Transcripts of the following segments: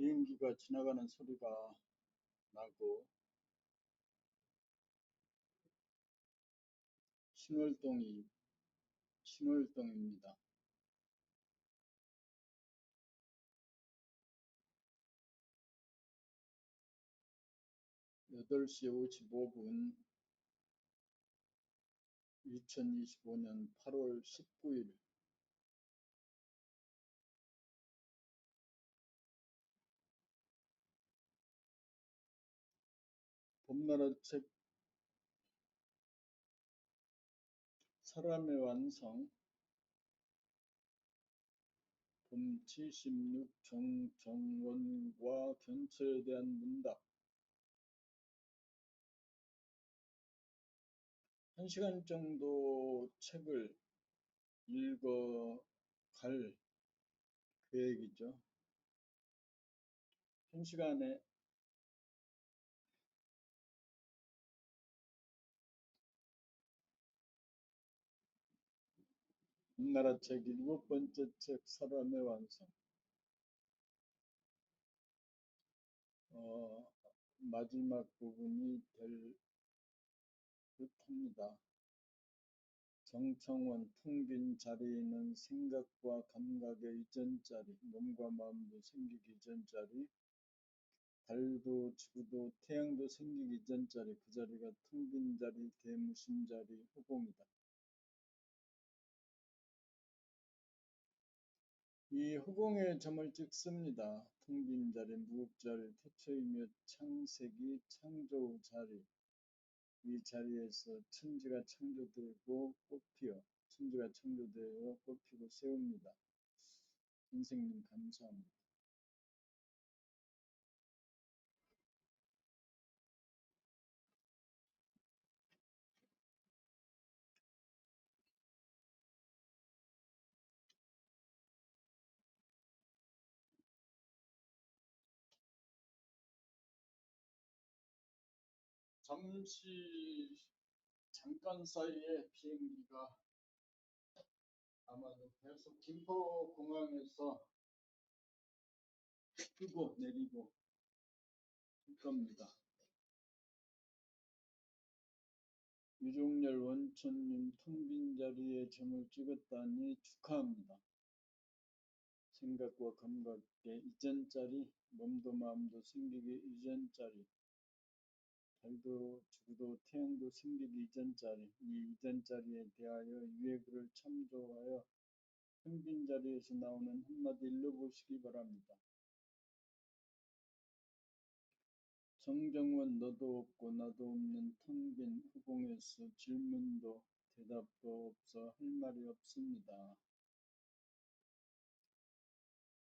비행기가 지나가는 소리가 나고 신월동입니다. 8시 55분 2025년 8월 19일 봄나라 책 사람의 완성 봄 76 정원과 견처에 대한 문답 1시간 정도 책을 읽어갈 계획이죠. 1시간에 봄나라 책 7번째 책 사람의 완성 마지막 부분이 될 듯합니다. 정청원 텅 빈 자리는 생각과 감각의 이전자리, 몸과 마음도 생기기 이전자리, 달도 지구도 태양도 생기기 이전자리, 그 자리가 텅 빈 자리, 대무심 자리, 허공이다. 이 허공에 점을 찍습니다. 텅 빈 자리, 무극자리, 태초이며 창세기, 창조 자리. 이 자리에서 천지가 창조되고 꽃피어 천지가 창조되어 꽃피고 세웁니다. 선생님 감사합니다. 잠깐 사이에 비행기가 아마도 계속 김포공항에서 뜨고 내리고 할 겁니다. 유종열 원천님 텅 빈 자리에 점을 찍었다니 축하합니다. 생각과 감각의 이전자리, 몸도 마음도 생기기 이전자리, 달도 지구도 태양도 생기기 이전자리, 이 이전자리에 대하여 유해글을 참조하여 텅 빈 자리에서 나오는 한마디 읽어보시기 바랍니다. 정정원 너도 없고 나도 없는 텅 빈 허공에서 질문도 대답도 없어 할 말이 없습니다.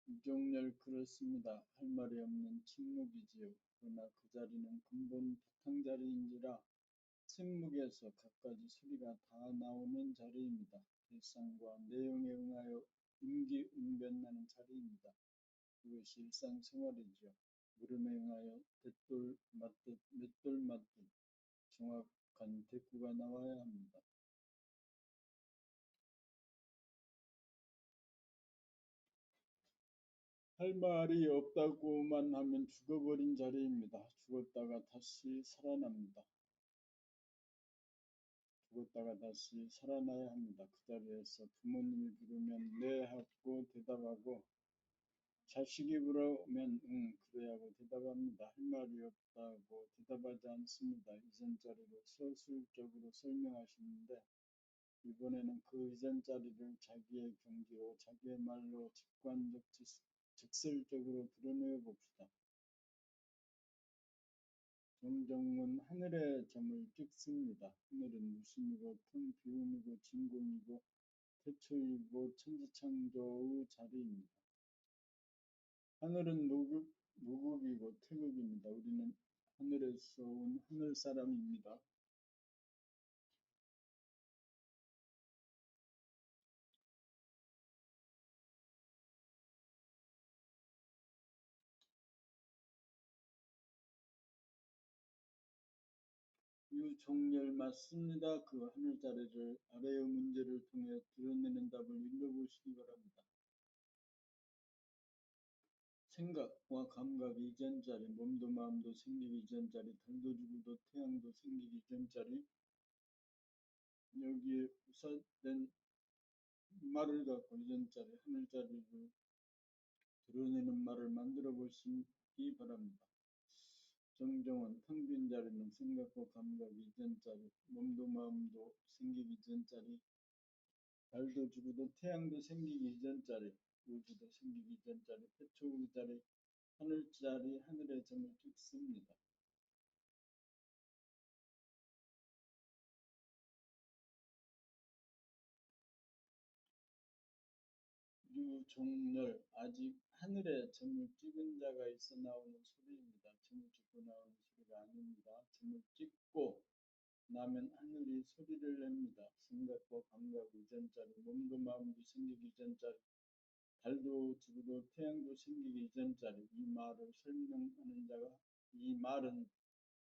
유종열 그렇습니다. 할 말이 없는 침묵이지요. 그러나 그 자리는 근본 바탕자리인지라 침묵에서 갖가지 소리가 다 나오는 자리입니다. 일상과 내용에 응하여 임기응변하는 자리입니다. 그것이 일상생활이지요. 물음에 응하여 대돌 맞듯 맷돌 맞듯 정확한 대꾸가 나와야 합니다. 할 말이 없다고만 하면 죽어버린 자리입니다. 죽었다가 다시 살아납니다. 죽었다가 다시 살아나야 합니다. 그 자리에서 부모님이 부르면 네 하고 대답하고 자식이 부르면 응 그래 하고 대답합니다. 할 말이 없다고 대답하지 않습니다. 이전 자리로 서술적으로 설명하시는데 이번에는 그 이전 자리를 자기의 경지로 자기의 말로 직관적 직설적으로 드러내어 봅시다. 정정은 하늘에 점을 찍습니다. 하늘은 무심이고 텅 비움이고 진공이고 태초이고 천지창조의 자리입니다. 하늘은 무극이고 태극입니다. 우리는 하늘에서 온 하늘 사람입니다. 유종열 맞습니다. 그 하늘자리를 아래의 문제를 통해 드러내는 답을 읽어보시기 바랍니다. 생각과 감각 이전짜리, 몸도 마음도 생기기 전짜리, 달도 지구도 태양도 생기기 전짜리, 여기에 부사된 말을 갖고 이전짜리, 하늘짜리를 드러내는 말을 만들어 보시기 바랍니다. 정정원, 텅 빈 자리는 생각과 감각 이전짜리, 몸도 마음도 생기기 전짜리, 달도 지구도 태양도 생기기 전짜리, 우주도 생기기 전짜리, 태초의 자리, 하늘짜리, 하늘의 점을 찍습니다. 유종렬, 아직 하늘에 점을 찍은 자가 있어 나오는 소리입니다. 점을 찍고 나오는 소리가 아닙니다. 점을 찍고 나면 하늘이 소리를 냅니다. 생각과 감각 이전짜리, 몸도 마음도 생기기 전짜리, 달도 지구도 태양도 생기기 전짜리, 이 말은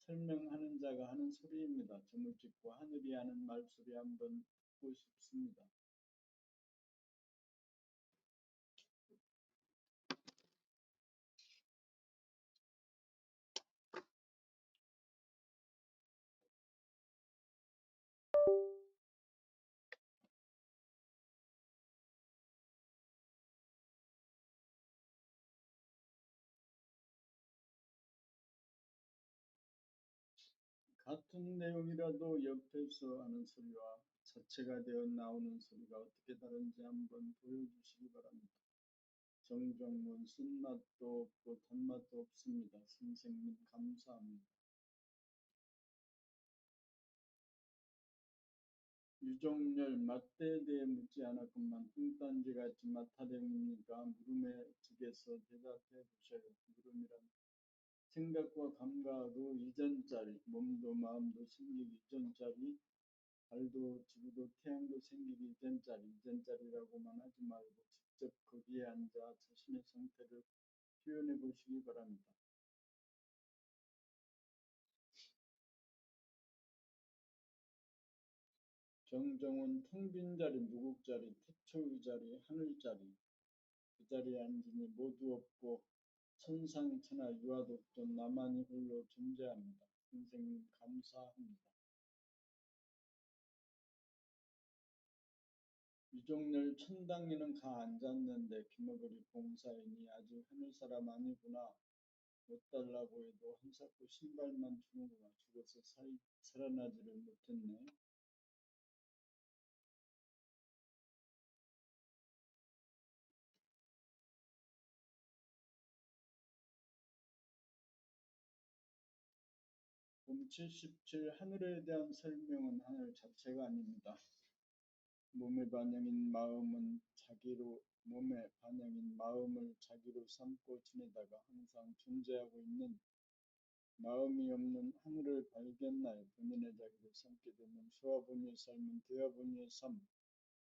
설명하는 자가 하는 소리입니다. 점을 찍고 하늘이 하는 말소리 한번 듣고 싶습니다. 같은 내용이라도 옆에서 하는 소리와 자체가 되어 나오는 소리가 어떻게 다른지 한번 보여주시기 바랍니다. 정정문, 쓴맛도 없고 단맛도 없습니다. 선생님 감사합니다. 유종렬, 맛대에 대해 묻지 않았건만 뚱딴지같이 맛타령입니까? 물음에 즉에서 대답해 보셔요. 물음이란 생각과 감각의 이전짜리, 몸도 마음도 생기기 이전짜리, 달도 지구도 태양도 생기기 이전짜리, 이전짜리라고만 하지 말고 직접 거기에 앉아 자신의 상태를 표현해 보시기 바랍니다. 정정은 텅 빈 자리, 무국자리, 태초의 자리, 하늘자리, 그 자리에 앉으니 모두 없고 천상천하 유아도 없던 나만이 홀로 존재합니다. 선생님 감사합니다. 유종렬, 천당에는 가 앉았는데 귀머거리 봉사이니 아직 하늘사람 아니구나. 못 달라고 해도 한사코 신발만 주는구나. 죽어서 살아나지를 못했네. 봄 77 하늘에 대한 설명은 하늘 자체가 아닙니다. 몸의 반영인 마음을 자기로 삼고 지내다가 항상 존재하고 있는 마음이 없는 하늘을 발견하여 본인의 자기를 삼게 되면 수화본의 삶은 대화본의 삶,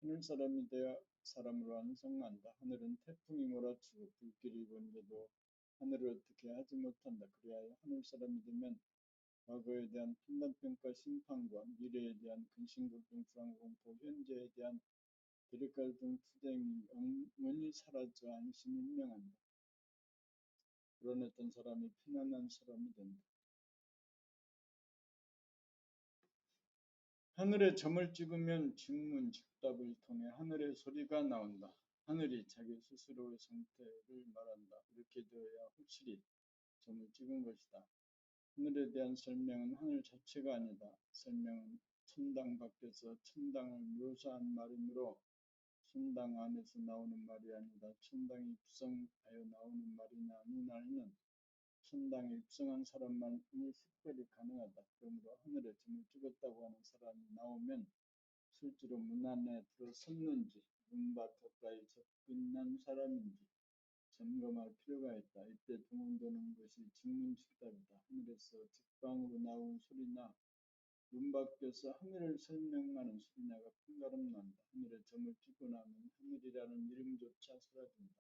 하늘 사람이 되어 사람으로 완성한다. 하늘은 태풍이 몰아치고 불길이 번져도 하늘을 어떻게 하지 못한다. 그리하여 하늘 사람이 되면 과거에 대한 판단평가 심판과 미래에 대한 근심걱정 불안공포 현재에 대한 대립갈등 투쟁이 영원히 사라져 안심이 명한다. 불안했던 사람이 편안한 사람이 된다. 하늘에 점을 찍으면 증문 즉답을 통해 하늘의 소리가 나온다. 하늘이 자기 스스로의 상태를 말한다. 이렇게 되어야 확실히 점을 찍은 것이다. 하늘에 대한 설명은 하늘 자체가 아니다. 설명은 천당 밖에서 천당을 묘사한 말이므로 천당 안에서 나오는 말이 아니다. 천당이 입성하여 나오는 말이나 아니냐는 천당에 입성한 사람만 이 식별이 가능하다. 그러므로 하늘에 점을 찍었다고 하는 사람이 나오면 실제로 문 안에 들어섰는지 문밖 가까이 접근한 사람인지 점검할 필요가 있다. 이때 동원되는 것이 직문즉답이다. 하늘에서 직방으로 나온 소리나 문 밖에서 하늘을 설명하는 소리나가 판가름 난다. 하늘에 점을 찍고 나면 하늘이라는 이름조차 사라진다.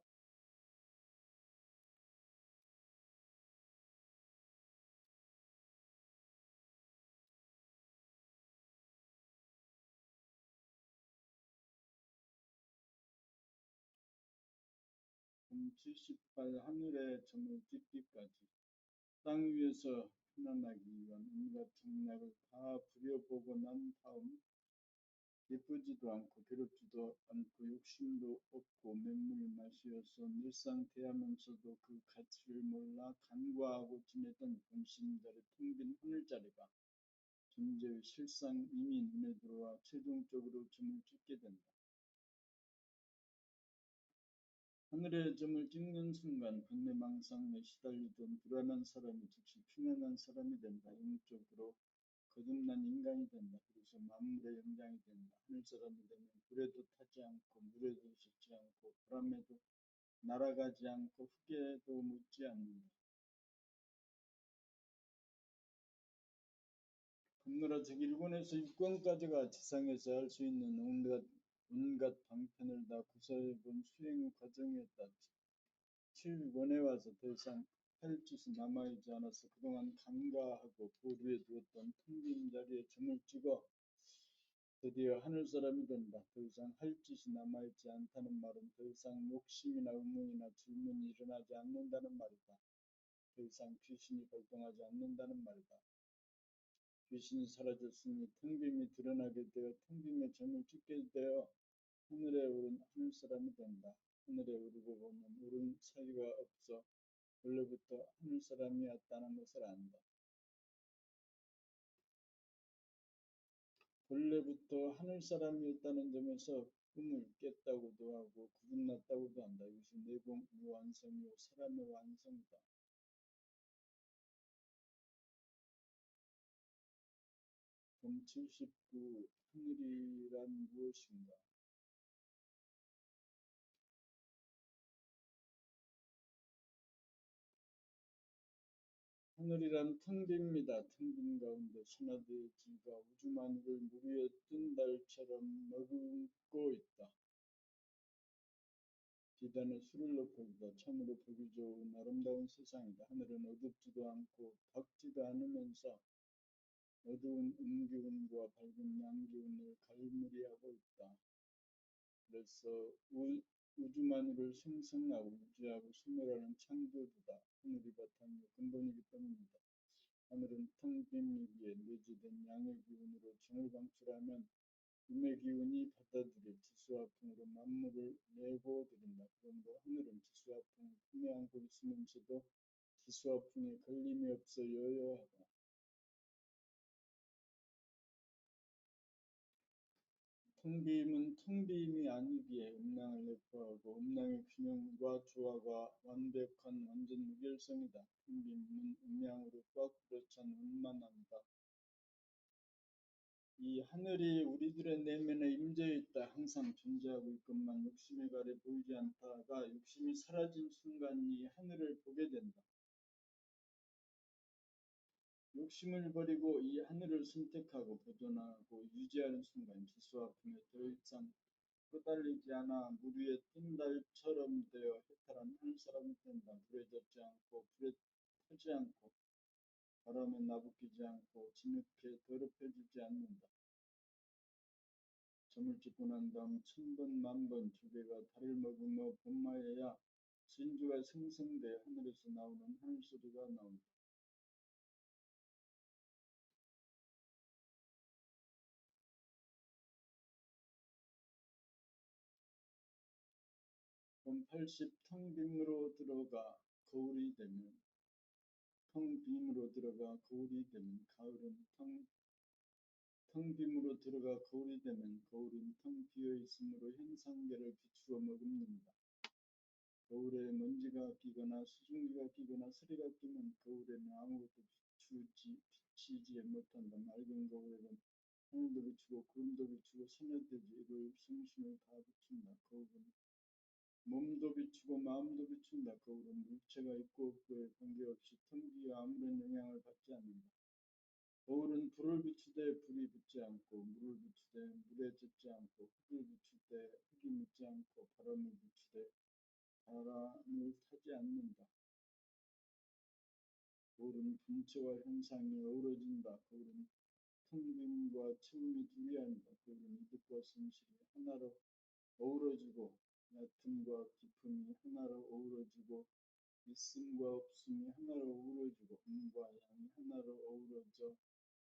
금 70발 하늘에 점을 찍기까지 땅 위에서 편안하기 위한 온갖 정략을 다 부려보고 난 다음 예쁘지도 않고 괴롭지도 않고 욕심도 없고 맹물 맛이어서 늘상 대하면서도 그 가치를 몰라 간과하고 지내던 본심자리 텅 빈 하늘자리가 존재의 실상 이미 눈에 들어와 최종적으로 점을 찍게 된다. 하늘에 점을 찍는 순간 번뇌망상에 시달리던 불안한 사람이 즉시 평안한 사람이 된다. 영적으로 거듭난 인간이 된다. 그래서 만물의 영장이 된다. 하늘사람이 되면 불에도 타지 않고 물에도 젖지 않고 바람에도 날아가지 않고 흙에도 묻지 않는다. 건너라 즉 1권에서 6권까지가 지상에서 할 수 있는 온갖 방편을 다 구사해본 수행 과정이었다. 7권에 와서 더 이상 할 짓이 남아있지 않아서 그동안 간과하고 보루에 두었던 텅 빈 자리에 점을 찍어 드디어 하늘사람이 된다. 더 이상 할 짓이 남아있지 않다는 말은 더 이상 욕심이나 의문이나 질문이 일어나지 않는다는 말이다. 더 이상 귀신이 발동하지 않는다는 말이다. 귀신이 사라졌으니 텅 빔이 드러나게 되어 텅 빔에 점을 찍게 되어 하늘에 오른 하늘사람이 된다. 하늘에 오르고 보면 오른 사이가 없어 원래부터 하늘사람이었다는 것을 안다. 본래부터 하늘사람이었다는 점에서 꿈을 깼다고도 하고 구분났다고도 한다. 이것이 내공 완성이요 사람의 완성이다. 금 79. 하늘이란 무엇인가? 하늘이란 텅 빕니다. 텅 빈 가운데 신화대의 지가 우주만물을 물 위에 뜬 달처럼 머금고 있다. 비단의 수를 높여보다 참으로 보기 좋은 아름다운 세상이다. 하늘은 어둡지도 않고 밝지도 않으면서 어두운 음기운과 밝은 양기운을 갈무리하고 있다. 그래서 우주만물을 생성하고 유지하고 소멸하는 창조주다. 하늘이 바탕이요 근본이기 때문이다. 하늘은 텅 빈이기에 내재된 양의 기운으로 정을 방출하면 음의 기운이 받아들일 지수화풍으로 만물을 내고드린다. 그런데 하늘은 지수화풍을 품에 안고 있으면서도 지수화풍에 걸림이 없어 여여하다. 텅 빔은 텅 빔이 아니기에 음낭을 내포하고 음낭의 균형과 조화가 완벽한 완전 무결성이다. 텅 빔은 음양으로 꽉 들어찬 원만함이다. 이 하늘이 우리들의 내면에 임재해 있다. 항상 존재하고 있건만 욕심에 가려 보이지 않다가 욕심이 사라진 순간 이 하늘을 보게 된다. 욕심을 버리고 이 하늘을 선택하고 보존하고 유지하는 순간 지수화풍에 더 이상 끄달리지 않아 물 위에 뜬 달처럼 되어 해탈한 하늘사람이 된다. 불에 젖지 않고 불에 타지 않고 바람에 나부끼지 않고 진흙에 더럽혀지지 않는다. 점을 찍고 난 다음 1000번 만번 조개가 달을 머금어 본마에야 진주가 생성돼 하늘에서 나오는 하늘소리가 나온다. 금 80. 텅 빔으로 들어가 거울이 되면 텅 빔으로 들어가 거울이 되면 가을은 텅 빔으로 들어가 거울이 되면 거울은 텅 비어 있으므로 현상계를 비추어 머금는다. 거울에 먼지가 끼거나 수증기가 끼거나 서리가 끼면 거울에는 아무것도 비치지 못한다. 맑은 거울에는 하늘도 비추고 구름도 비추고 소녀들이 이를 성심을 다 비춘다. 거울은 몸도 비추고 마음도 비춘다. 거울은 물체가 있고 없고에 관계없이 텅 비어 아무런 영향을 받지 않는다. 거울은 불을 비추되 불이 붙지 않고 물을 비추되 물에 젖지 않고 흙을 비추되 흙이 묻지 않고 바람을 비추되 바람을 타지 않는다. 거울은 분체와 현상이 어우러진다. 거울은 텅 빔과 처음이 둘이 아니다. 거울은 이득과 손실이 하나로 어우러지고 얕음과 깊음이 하나로 어우러지고 있음과 없음이 하나로 어우러지고 음과 양이 하나로 어우러져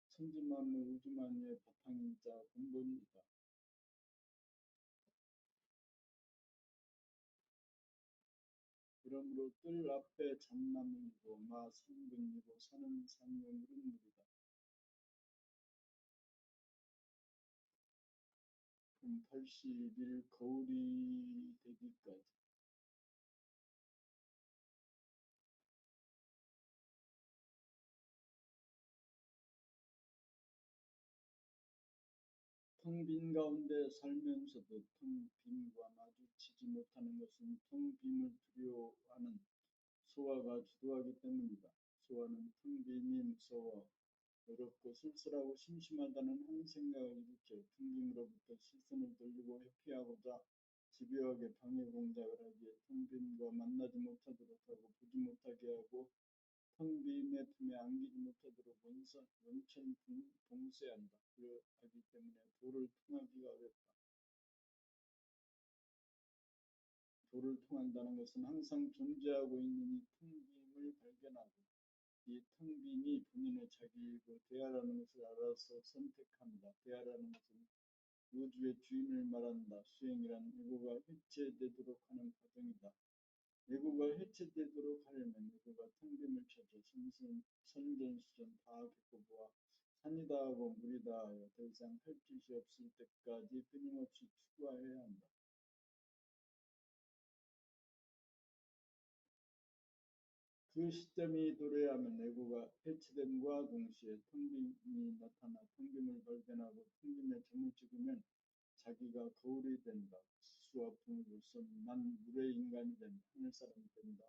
천지만물 우주만유의 바탕이자 근본이다. 그러므로 뜰 앞에 잣나무이고 마 상근이고 산은 산이요 물은 물이다. 금 80일 거울이 되기까지. 텅 빈 가운데 살면서도 텅 빈과 마주치지 못하는 것은 텅 빈을 두려워하는 소화가 주도하기 때문이다. 소화는 텅 빈이 무서워 어렵고 쓸쓸하고 심심하다는 한 생각을 일으켜 텅 빈으로부터 시선을 돌리고 회피하고자 집요하게 방해 공작을 하기에 텅 빈과 만나지 못하도록 하고 보지 못하게 하고 텅 빈의 틈에 안기지 못하도록 원천 봉쇄한다. 그러하기 때문에 도를 통하기가 어렵다. 도를 통한다는 것은 항상 존재하고 있는 이 텅 빈을 발견하고 이 텅 빈이 본인의 자기이고 대하라는 것을 알아서 선택한다. 대하라는 것은 우주의 주인을 말한다. 수행이란 에고가 해체되도록 하는 과정이다. 에고가 해체되도록 하려면 에고가 텅 빈을 찾아 선전수전 다 겪어보아 산이다 하고 물이다 하여 더 이상 할 짓이 없을 때까지 끊임없이 추구해야 한다. 그 시점이 도래하면 에고가 해체됨과 동시에 텅 빈이 나타나 텅 빈을 발견하고 텅 빈에 점을 찍으면 자기가 거울이 된다. 지수와 풍으로서 난 물의 인간이 된다. 하늘사람이 된다.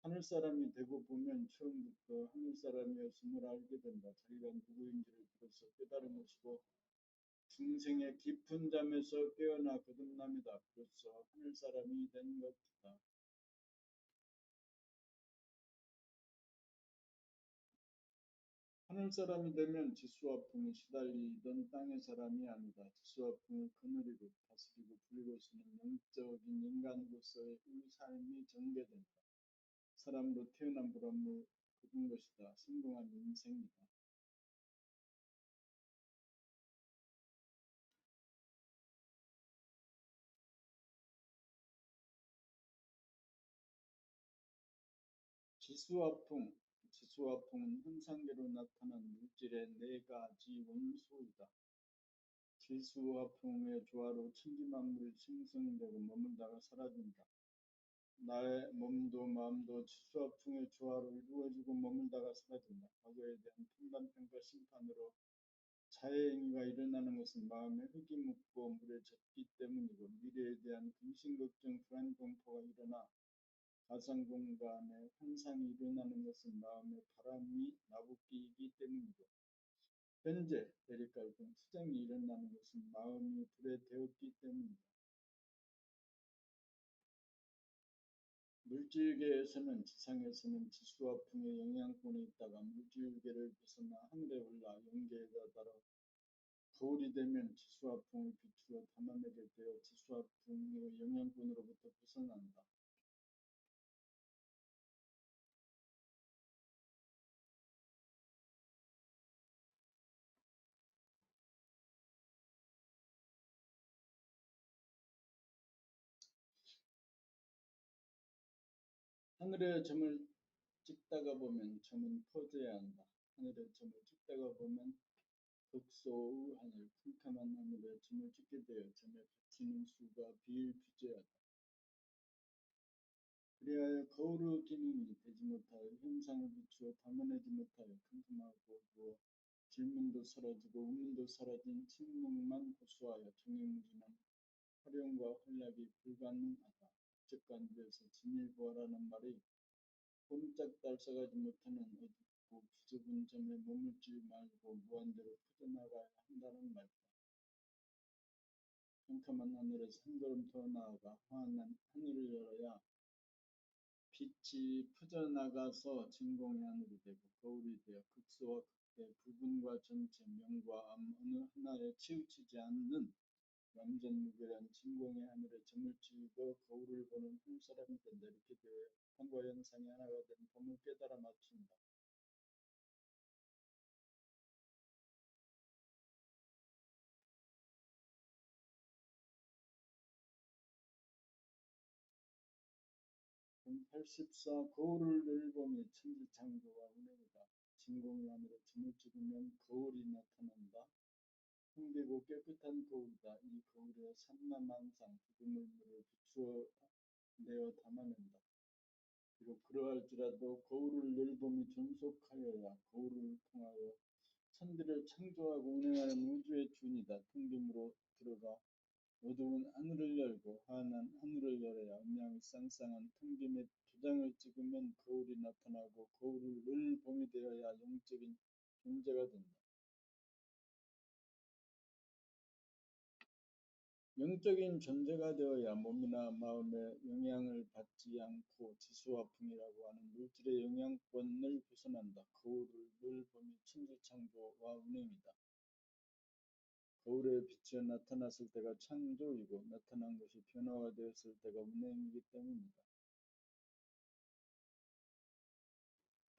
하늘사람이 되고 보면 처음부터 하늘사람이었음을 알게 된다. 자기가 누구인지를 비로소 깨달은 것이고 중생의 깊은 잠에서 깨어나 거듭남이다. 비로소 하늘사람이 된 것이다. 하늘사람이 되면 지수와 풍에 시달리던 땅의 사람이 아니다. 지수와 풍을 거느리고 다스리고 부리고 쓰는 영적인 인간으로서의 삶이 전개된다. 사람으로 태어난 보람을 거둔 것이다. 성공한 인생이다. 지수와 풍, 지수와 풍은 현상계로 나타난 물질의 네 가지 원소이다. 지수와 풍의 조화로 천지만물이 생성되고 머물다가 사라진다. 나의 몸도 마음도 지수와 풍의 조화로 이루어지고 머물다가 사라진다. 과거에 대한 판단평가 심판으로 자해행위가 일어나는 것은 마음에 흙이 묻고 물에 젖기 때문이고 미래에 대한 근심 걱정 불안 공포가 일어나 가상공간에 환상이 일어나는 것은 마음에 바람이 나부끼기 때문이고 현재 대립갈등 투쟁이 일어나는 것은 마음이 불에 데웠기 때문이다. 물질계에서는 지상에서는 지수와 풍의 영향권에 있다가 물질계를 벗어나 하늘에 올라 영계에 다다라 거울이 되면 지수와 풍을 비추어 담아내게 되어 지수와 풍의 영향권으로부터 벗어난다. 하늘에 점을 찍다가 보면 점은 퍼져야 한다. 하늘에 점을 찍다가 보면 극소의 하늘, 캄캄한 하늘에 점을 찍게 되어 점에 받치는 수가 비일비재하다. 그리하여 거울의 기능이 되지 못하여 현상을 비추어 담아내지 못하여 캄캄하고 어두워 질문도 사라지고 의문도 사라진 침묵만 호소하여 정형무진한 활용과 활약이 불가능하다. 적간주에서 진일보하라는 말이 꼼짝달싹하지 못하는 어둡고 비좁은 점에 머물지 말고 무한대로 퍼져나가야 한다는 말이다. 캄캄한 하늘에서 한 걸음 더 나아가 환한 하늘을 열어야 빛이 퍼져나가서 진공의 하늘이 되고 거울이 되어 극소와 극대, 부분과 전체, 명과 암 어느 하나에 치우치지 않는 완전 무결한 진공의 하늘에 점을 찍고 거울을 보는 한 사람이 된다. 이렇게 되어 현과 현상이 하나가 된 범을 깨달아 맞춘다. 본 84. 거울을 늘 보며 천지창조와 운행이다. 진공의 하늘에 점을 찍으면 거울이 나타난다. 흥비고 깨끗한 거울이다. 이 거울에 삼라만상 부두물물을 비추어 내어 담아낸다. 비록 그러할지라도 거울을 늘 보며 존속하여야 거울을 통하여 천지를 창조하고 운행하는 우주의 주인이다. 텅김으로 들어가 어두운 하늘을 열고 환한 하늘을 열어야 음양이 쌍쌍한 텅김에 도장을 찍으면 거울이 나타나고 거울을 늘 봄이 되어야 영적인 존재가 된다. 영적인 존재가 되어야 몸이나 마음에 영향을 받지 않고 지수화풍이라고 하는 물질의 영향권을 벗어난다. 거울을 늘 보며 천지창조와 운행이다. 거울에 비추어 나타났을 때가 창조이고 나타난 것이 변화되었을 때가 운행이기 때문이다.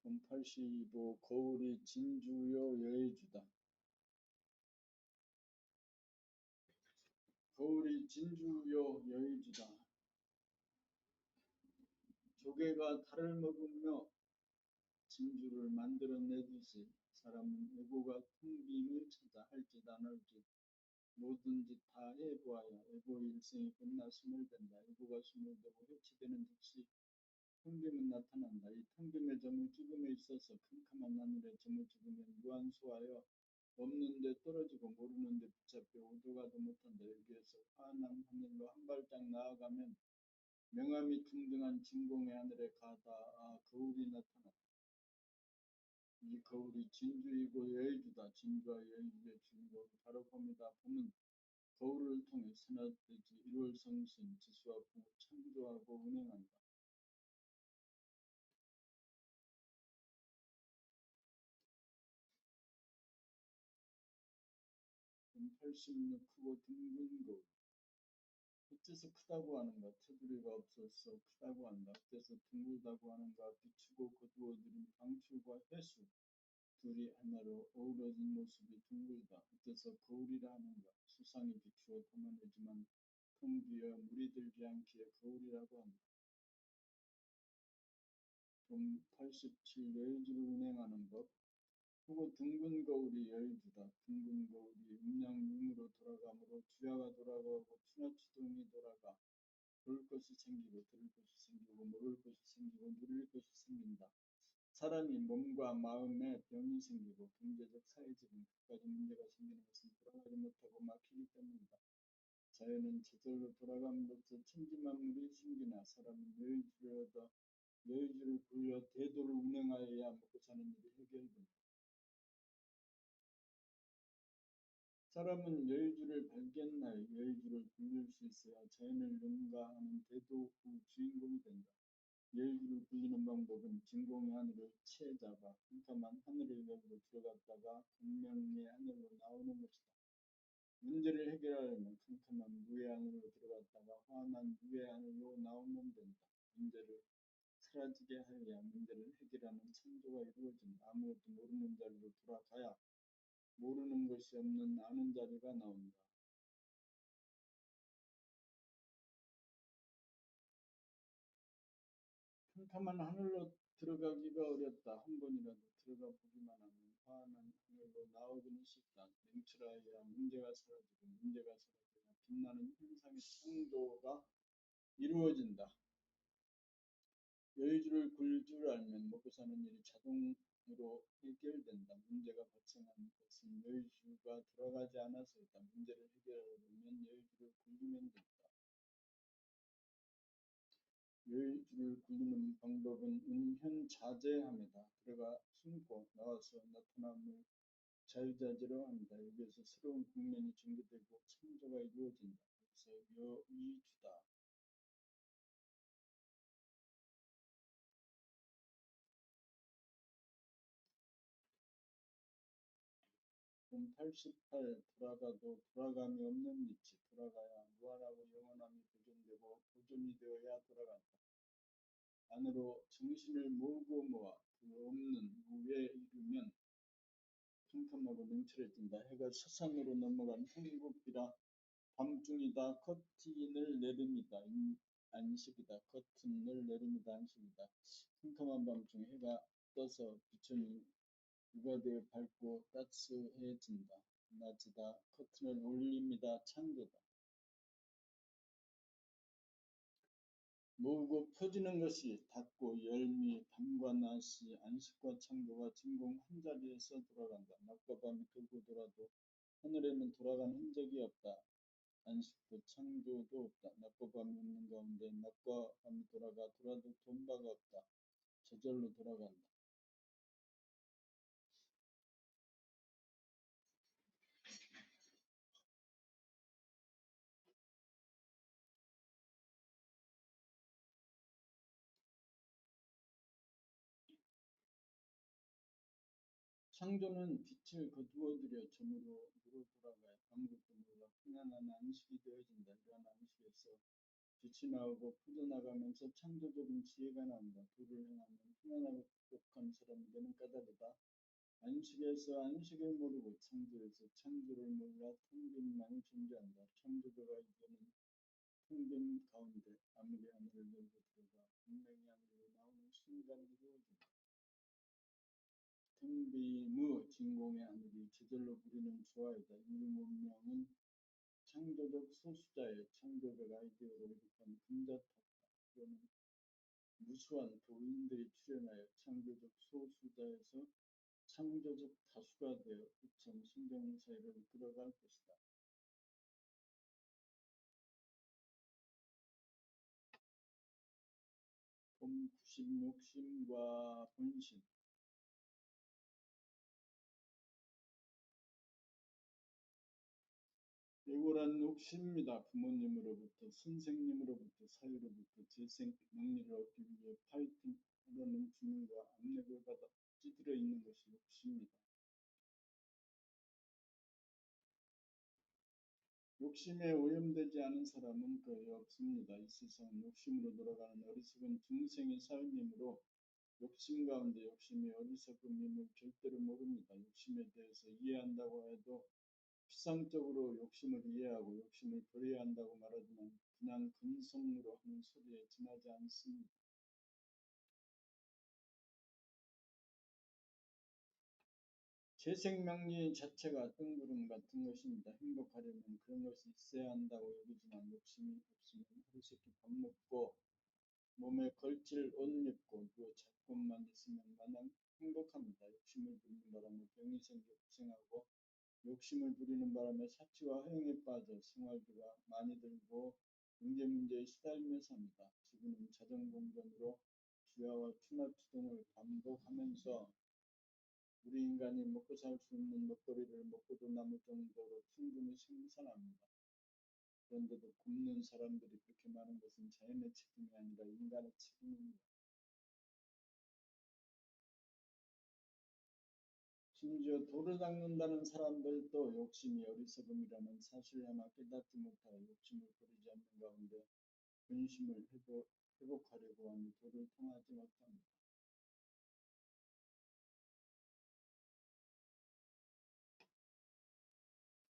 본 85. 거울이 진주요 여의주다. 거울이 진주요 여의주다. 조개가 달을 먹으며 진주를 만들어내듯이 사람은 애고가 텅김을 찾아 할짓 안 할짓 뭐든지 다 해보아야 애고의 일생이 끝나 스물된다. 애고가 스물되고 해치되는 즉시 텅김은 나타난다. 이 텅김의 점을 찍음에 있어서 캄캄한 하늘에 점을 찍으면 무한수하여 없는데 떨어지고 모르는데 붙잡혀 오도가도 못한다. 여기에서 환한 하늘로 한 발짝 나아가면 명암이 둥둥한 진공의 하늘에 가다 거울이 나타났다. 이 거울이 진주이고 여의주다. 진주와 여의주의 주인공 바로 봅니다. 봄은 거울을 통해 선화되지 일월성신 지수와 풍을 창조하고 운행한다. 86. 크고 둥근 거울. 어째서 크다고 하는가? 테두리가 없어서 크다고 한다. 어째서 둥글다고 하는가? 비추고 거두어들인 방출과 해수 둘이 하나로 어우러진 모습이 둥글다. 어째서 거울이라 하는가? 수상이 비추어 담아내지만 텅 비어 물이 들지 않기에 거울이라고 한다. 좀 87. 여의주를 운행하는 법. 크고 둥근 거울이 여의주다. 둥근 거울이 음양육으로 돌아가므로 주야가 돌아가고 추나추동이 돌아가 볼 것이 생기고 들을 것이 생기고 모를 것이 생기고 누릴 것이 생긴다. 사람이 몸과 마음에 병이 생기고 경제적 사회적인 갖가지 문제가 생기는 것은 돌아가지 못하고 막히기 때문이다. 자연은 저절로 돌아감으로써 천지만물이 생기나 사람은 여의주를 얻어 여의주를 굴려 대도를 운행하여야 먹고 사는 일이 해결된다. 사람은 여의주를 발견하여 여의주를 굴릴 수 있어야 자연을 능가하는 대도 후 주인공이 된다. 여의주를 굴리는 방법은 진공의 하늘을 채 잡아 캄캄한 하늘을 열고 들어갔다가 공명의 하늘로 나오는 것이다. 문제를 해결하려면 캄캄한 무의 안으로 들어갔다가 환한 무의 안으로 나오면 된다. 문제를 사라지게 하여야 문제를 해결하는 창조가 이루어진다. 아무것도 모르는 자리로 돌아가야 모르는 것이 없는 아는 자리가 나온다. 캄캄한 하늘로 들어가기가 어렵다. 한 번이라도 들어가 보기만 하면 환한 하늘로 나오기는 쉽다. 맹철하여야 문제가 사라지고 문제가 사라져야 빛나는 현상의 창조가 이루어진다. 여의주를 굴릴 줄 알면 먹고 사는 일이 자동으로 해결된다. 문제가 발생한 것은 여의주가 돌아가지 않아서이다. 문제를 해결하려면 여의주를 굴리면 된다. 여의주를 굴리는 방법은 은현자재함이다. 들어가 숨고 나와서 나타남을 자유자재로 합니다. 여기에서 새로운 국면이 전개되고 창조가 이루어진다. 그래서 여의주다. 좀 88 돌아가도 돌아감이 없는 위치 돌아가야 무한하고 영원함이 보존되고 보존이 되어야 돌아간다. 안으로 정신을 모으고 모아 그 없는 무에 이르면 캄캄하고 냉철해진다. 해가 서산으로 넘어간 행복이라 밤중이다. 커튼을 내립니다. 안식이다. 커튼을 내립니다. 안식이다. 캄캄한 밤중 해가 떠서 비천이 유가되어 밝고 따스해진다. 낮이다. 커튼을 올립니다. 창조다. 모으고 퍼지는 것이 닫고 열미 밤과 낮이 안식과 창조가 진공 한자리에서 돌아간다. 낮과 밤이 돌고 돌아도 하늘에는 돌아간 흔적이 없다. 안식도 창조도 없다. 낮과 밤이 없는 가운데 낮과 밤이 돌아도 돈바가 없다. 저절로 돌아간다. 창조는 빛을 거두어들여 점으로 돌아가야 아무것도 몰라 편안한 안식이 되어진다. 이러한 안식에서 빛이 나오고 퍼져나가면서 창조적인 지혜가 나온다. 도를 행하면 편안하고 똑똑한 사람에게는 까다르다. 안식에서 안식을 모르고 창조에서 창조를 몰라 텅빈만이 존재한다. 창조주가 이제는 텅빈 가운데 아무리 하늘을 열고 들어가 분명히 하늘로 나오는 순간 이루어진다. 텅빈의 진공의 하늘이 저절로 부리는 조화이다. 인류 문명은 창조적 소수자의 창조적 아이디어로 이룩한 금자탑이다. 이거는 무수한 도인들이 출현하여 창조적 소수자에서 창조적 다수가 되어 우천 신경 사회를 이끌어갈 것이다. 봄 90 욕심과 본심 애고란 욕심입니다. 부모님으로부터 선생님으로부터 사회로부터 재생 능력을 얻기 위해 파이팅하려는 주문과 압력을 받아 찌들어 있는 것이 욕심입니다. 욕심에 오염되지 않은 사람은 거의 없습니다. 이 세상은 욕심으로 돌아가는 어리석은 중생의 삶이므로 욕심 가운데 욕심이 어리석음임을 절대로 모릅니다. 욕심에 대해서 이해한다고 해도 피상적으로 욕심을 이해하고 욕심을 버려야 한다고 말하지만 그냥 근성으로 하는 소리에 지나지 않습니다. 재생명리 자체가 뜬구름 같은 것입니다. 행복하려면 그런 것이 있어야 한다고 여기지만 욕심이 없으면 하루세끼 밥 먹고 몸에 걸칠 옷 입고 누워 자꾸만 있으면 마냥 행복합니다. 욕심을 부리는 바람에 병이 생겨 고생하고 욕심을 부리는 바람에 사치와 허영에 빠져 생활비가 많이 들고 경제 문제에 시달리며 삽니다. 지구는 자전공전으로 주야와 추나추동을 반복하면서 우리 인간이 먹고 살 수 있는 먹거리를 먹고도 남을 정도로 충분히 생산합니다. 그런데도 굶는 사람들이 그렇게 많은 것은 자연의 책임이 아니라 인간의 책임입니다. 심지어 돌을 닦는다는 사람들도 욕심이 어리석음이라는 사실을 아마 깨닫지 못하여 욕심을 버리지 않는 가운데 근심을 회복하려고 하니 돌을 통하지 못합니다.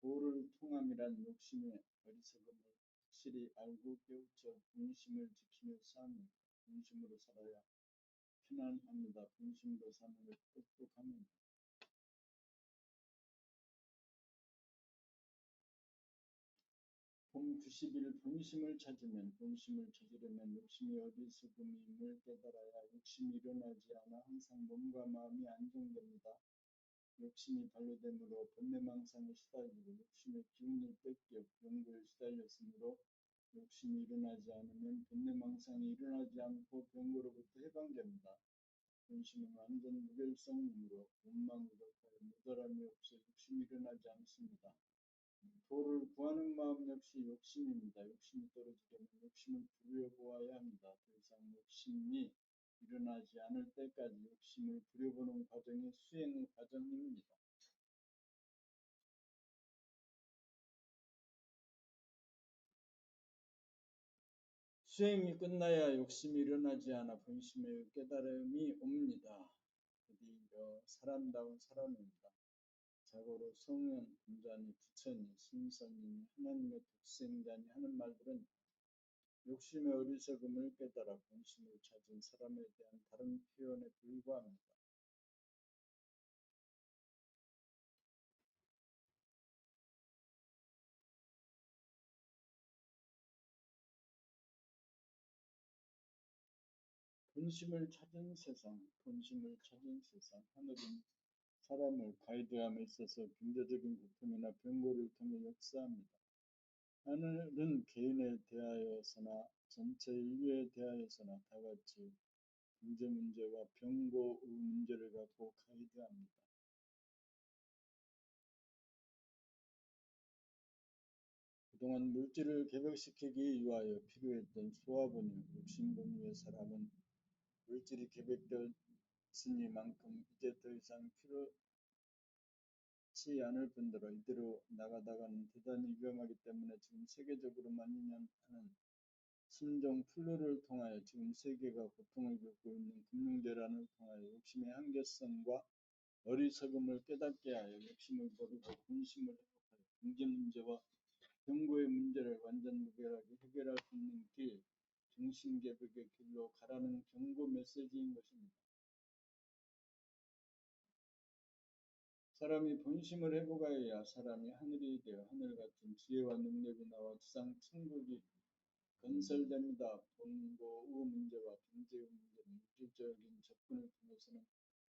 도를 통함이란 욕심의 어리석음을 확실히 알고 깨우쳐 분심을 지키며 사는 분심으로 살아야 편안합니다. 분심으로 사는 걸 똑똑합니다. 봄 90일 본심을 찾으면 본심을 찾으려면 욕심이 어리석음임을 깨달아야 욕심이 일어나지 않아 항상 몸과 마음이 안정됩니다. 욕심이 반려됨으로 번뇌망상에 시달리고 욕심의 기운을 뺏겨 병고에 시달렸으므로 욕심이 일어나지 않으면 번뇌망상이 일어나지 않고 병고로부터 해방됩니다. 본심은 완전 무결성이므로 원망으로 무덜함이 없어 욕심이 일어나지 않습니다. 도를 구하는 마음 역시 욕심입니다. 욕심이 떨어지려면 욕심을 부려보아야 합니다. 더 이상 욕심이 일어나지 않을 때까지 욕심을 부려보는 과정이 수행의 과정입니다. 수행이 끝나야 욕심이 일어나지 않아 본심의 깨달음이 옵니다. 드디어 사람다운 사람입니다. 자고로 성은, 분자니, 부처니, 신성이니, 하나님의 독생자니 하는 말들은 욕심의 어리석음을 깨달아 본심을 찾은 사람에 대한 다른 표현에 불과합니다. 본심을 찾은 세상, 본심을 찾은 세상. 하늘은 사람을 가이드함에 있어서 경제적인 고통이나 병고를 통해 역사합니다. 하늘은 개인에 대하여서나 전체 인류에 대하여서나 다같이 경제 문제와 병고의 문제를 갖고 가이드합니다. 그동안 물질을 개벽시키기 위하여 필요했던 소화분유, 욕심분유의 사람은 물질이 개벽되었으니만큼 이제 더 이상 필요치 않을 뿐더러 이대로 나가다가는 대단히 위험하기 때문에 지금 세계적으로 만연하는 신종 플루를 통하여 지금 세계가 고통을 겪고 있는 금융대란을 통하여 욕심의 한계성과 어리석음을 깨닫게 하여 욕심을 버리고 본심을 회복하여 경제 문제와 병고의 문제를 완전 무결하게 해결할 수 있는 길, 정신개벽의 길로 가라는 경고 메시지인 것입니다. 사람이 본심을 회복하여야 사람이 하늘이 되어 하늘같은 지혜와 능력이 나와 지상 천국이 건설됩니다. 본고의 문제와 경제의 문제는 물질적인 접근을 통해서는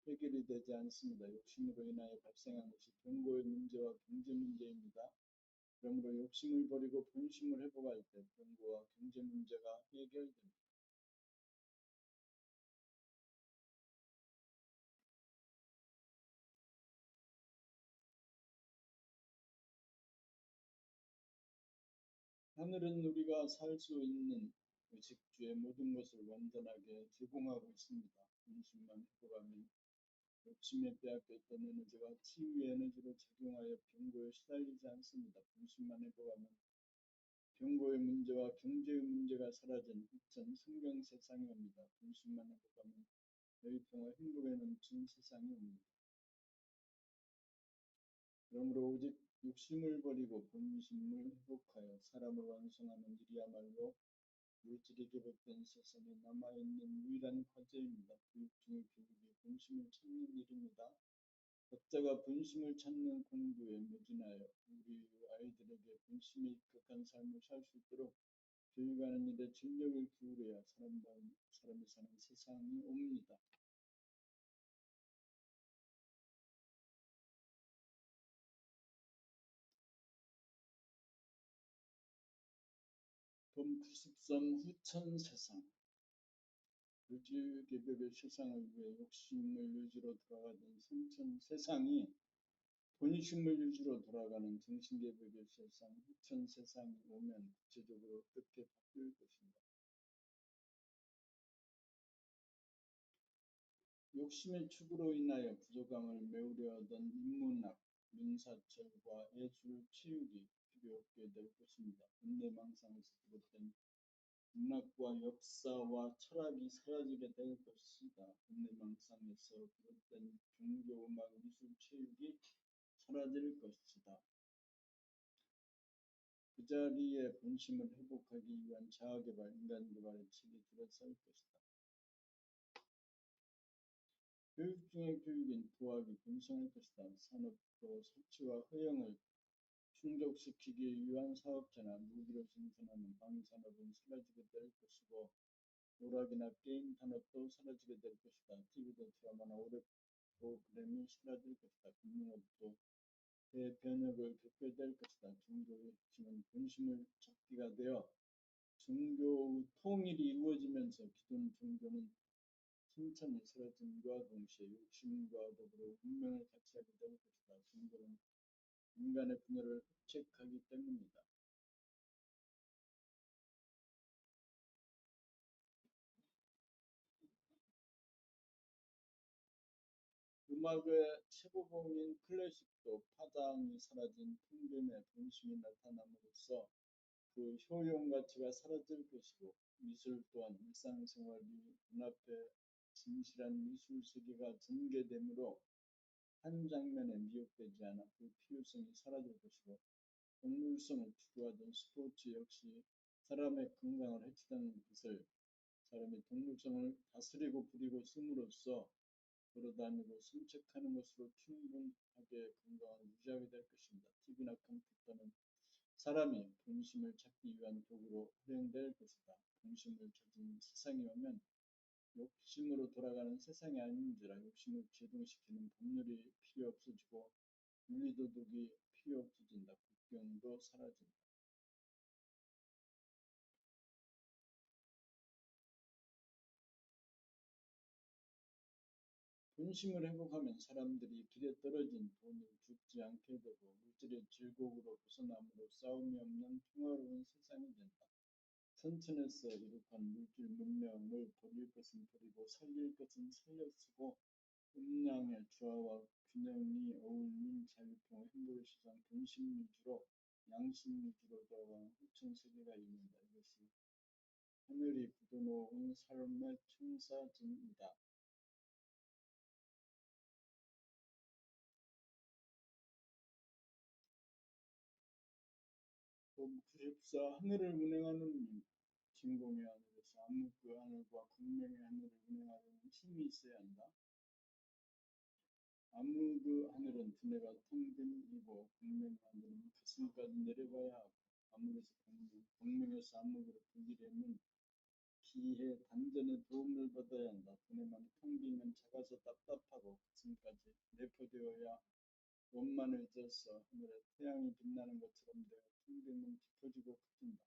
해결이 되지 않습니다. 욕심으로 인하여 발생한 것이 병고의 문제와 경제 문제입니다. 그러므로 욕심을 버리고 본심을 회복할 때 병고와 경제 문제가 해결됩니다. 하늘은 우리가 살 수 있는 의식주의 모든 것을 완전하게 제공하고 있습니다. 본심만 회복하면 욕심에 빼앗겼던 에너지가 치유의 에너지로 작용하여 병고에 시달리지 않습니다. 본심만 회복하면 병고의 문제와 경제의 문제가 사라진 희천 성경 세상이 옵니다. 본심만 회복하면 여의평화 행복에 넘친 세상이 옵니다. 그러므로 오직 욕심을 버리고 본심을 회복하여 사람을 완성하는 일이야말로 물질이 개벽된 세상에 남아있는 유일한 과제입니다. 교육 중의 교육이 본심을 찾는 일입니다. 각자가 본심을 찾는 공부에 매진하여 우리 아이들에게 본심에 입각한 삶을 살 수 있도록 교육하는 일에 전력을 기울여야 사람이 사는 세상이 옵니다. 봄 93 후천 세상. 물질개벽의 세상을 위해 욕심을 유지로 돌아가던 선천 세상이 본심을 유지로 돌아가는 정신개벽의 세상, 후천 세상이 오면 구체적으로 어떻게 바뀔 것인가. 욕심의 축으로 인하여 부족함을 메우려 하던 인문학, 민사철과 예술 치유기 필요 없게 될 것입니다. 인내망상에서 비롯된 문학과 역사와 철학이 사라지게 될 것이다. 인내망상에서 비롯된 종교, 음악, 미술, 체육이 사라질 것이다. 그 자리에 본심을 회복하기 위한 자아개발, 인간개발의 책이 들어설 것이다. 교육 중의 교육인 도학이 분성할 것이다. 산업도 설치와 허용을 충족시키기 위한 사업체나 무기를 생산하는 방산업은 사라지게 될 것이고 오락이나 게임 산업도 사라지게 될 것이다. TV도 드라마나 오락 프로그램이 사라질 것이다. 금융업도 대변혁을 겪게 될 것이다. 종교의 핵심은 본심을 찾기가 되어 종교의 통일이 이루어지면서 기존 종교는 천천히 사라짐과 동시에 욕심과 더불어 운명을 같이 하게 될 것이다. 종교는 인간의 분열을 흡책하기 때문이다. 음악의 최고봉인 클래식도 파장이 사라진 풍금의 본심이 나타남으로써 그 효용 가치가 사라질 것이고 미술 또한 일상생활이 눈앞에 진실한 미술 세계가 전개되므로 한 장면에 미혹되지 않아 그 필요성이 사라질 것이고 동물성을 추구하던 스포츠 역시 사람의 건강을 해치던 것을 사람이 동물성을 다스리고 부리고 씀으로써 걸어다니고 산책하는 것으로 충분하게 건강을 유지하게 될 것입니다. TV나 컴퓨터는 사람이 본심을 찾기 위한 도구로 활용될 것이다. 본심을 찾은 세상이 오면 욕심으로 돌아가는 세상이 아닌지라 욕심을 제동시키는 법률이 필요 없어지고 윤리도덕이 필요 없어진다. 국경도 사라진다. 본심을 회복하면 사람들이 길에 떨어진 돈을 죽지 않게 되고 물질의 질곡으로 벗어남으로 싸움이 없는 평화로운 세상이 된다. 선천에서 이룩한 물질 문명을 버릴 것은 버리고 살릴 것은 살려 쓰고 음양의 조화와 균형이 어울린 자유풍의 행복의 시장 본심 위주로 양심 위주로 돌아가는 후천 세계가 있는다. 이것이 하늘이 굳어놓은 삶의 청사진이다. 94. 하늘을 운행하는 진공의 하늘에서 암흑 그 하늘과 광명의 하늘을 운행하려는 힘이 있어야 한다. 암흑 그 하늘은 두뇌가 텅 빈이고 광명의 하늘은 가슴까지 내려가야 하고 암흑에서 광명, 광명에서 암흑으로 불리려면 기회 단전의 도움을 받아야 한다. 두뇌만 텅 비면 작아서 답답하고 가슴까지 내포되어야 원만을 져서 하늘에 태양이 빛나는 것처럼 되어 텅 비면 깊어지고 커진다.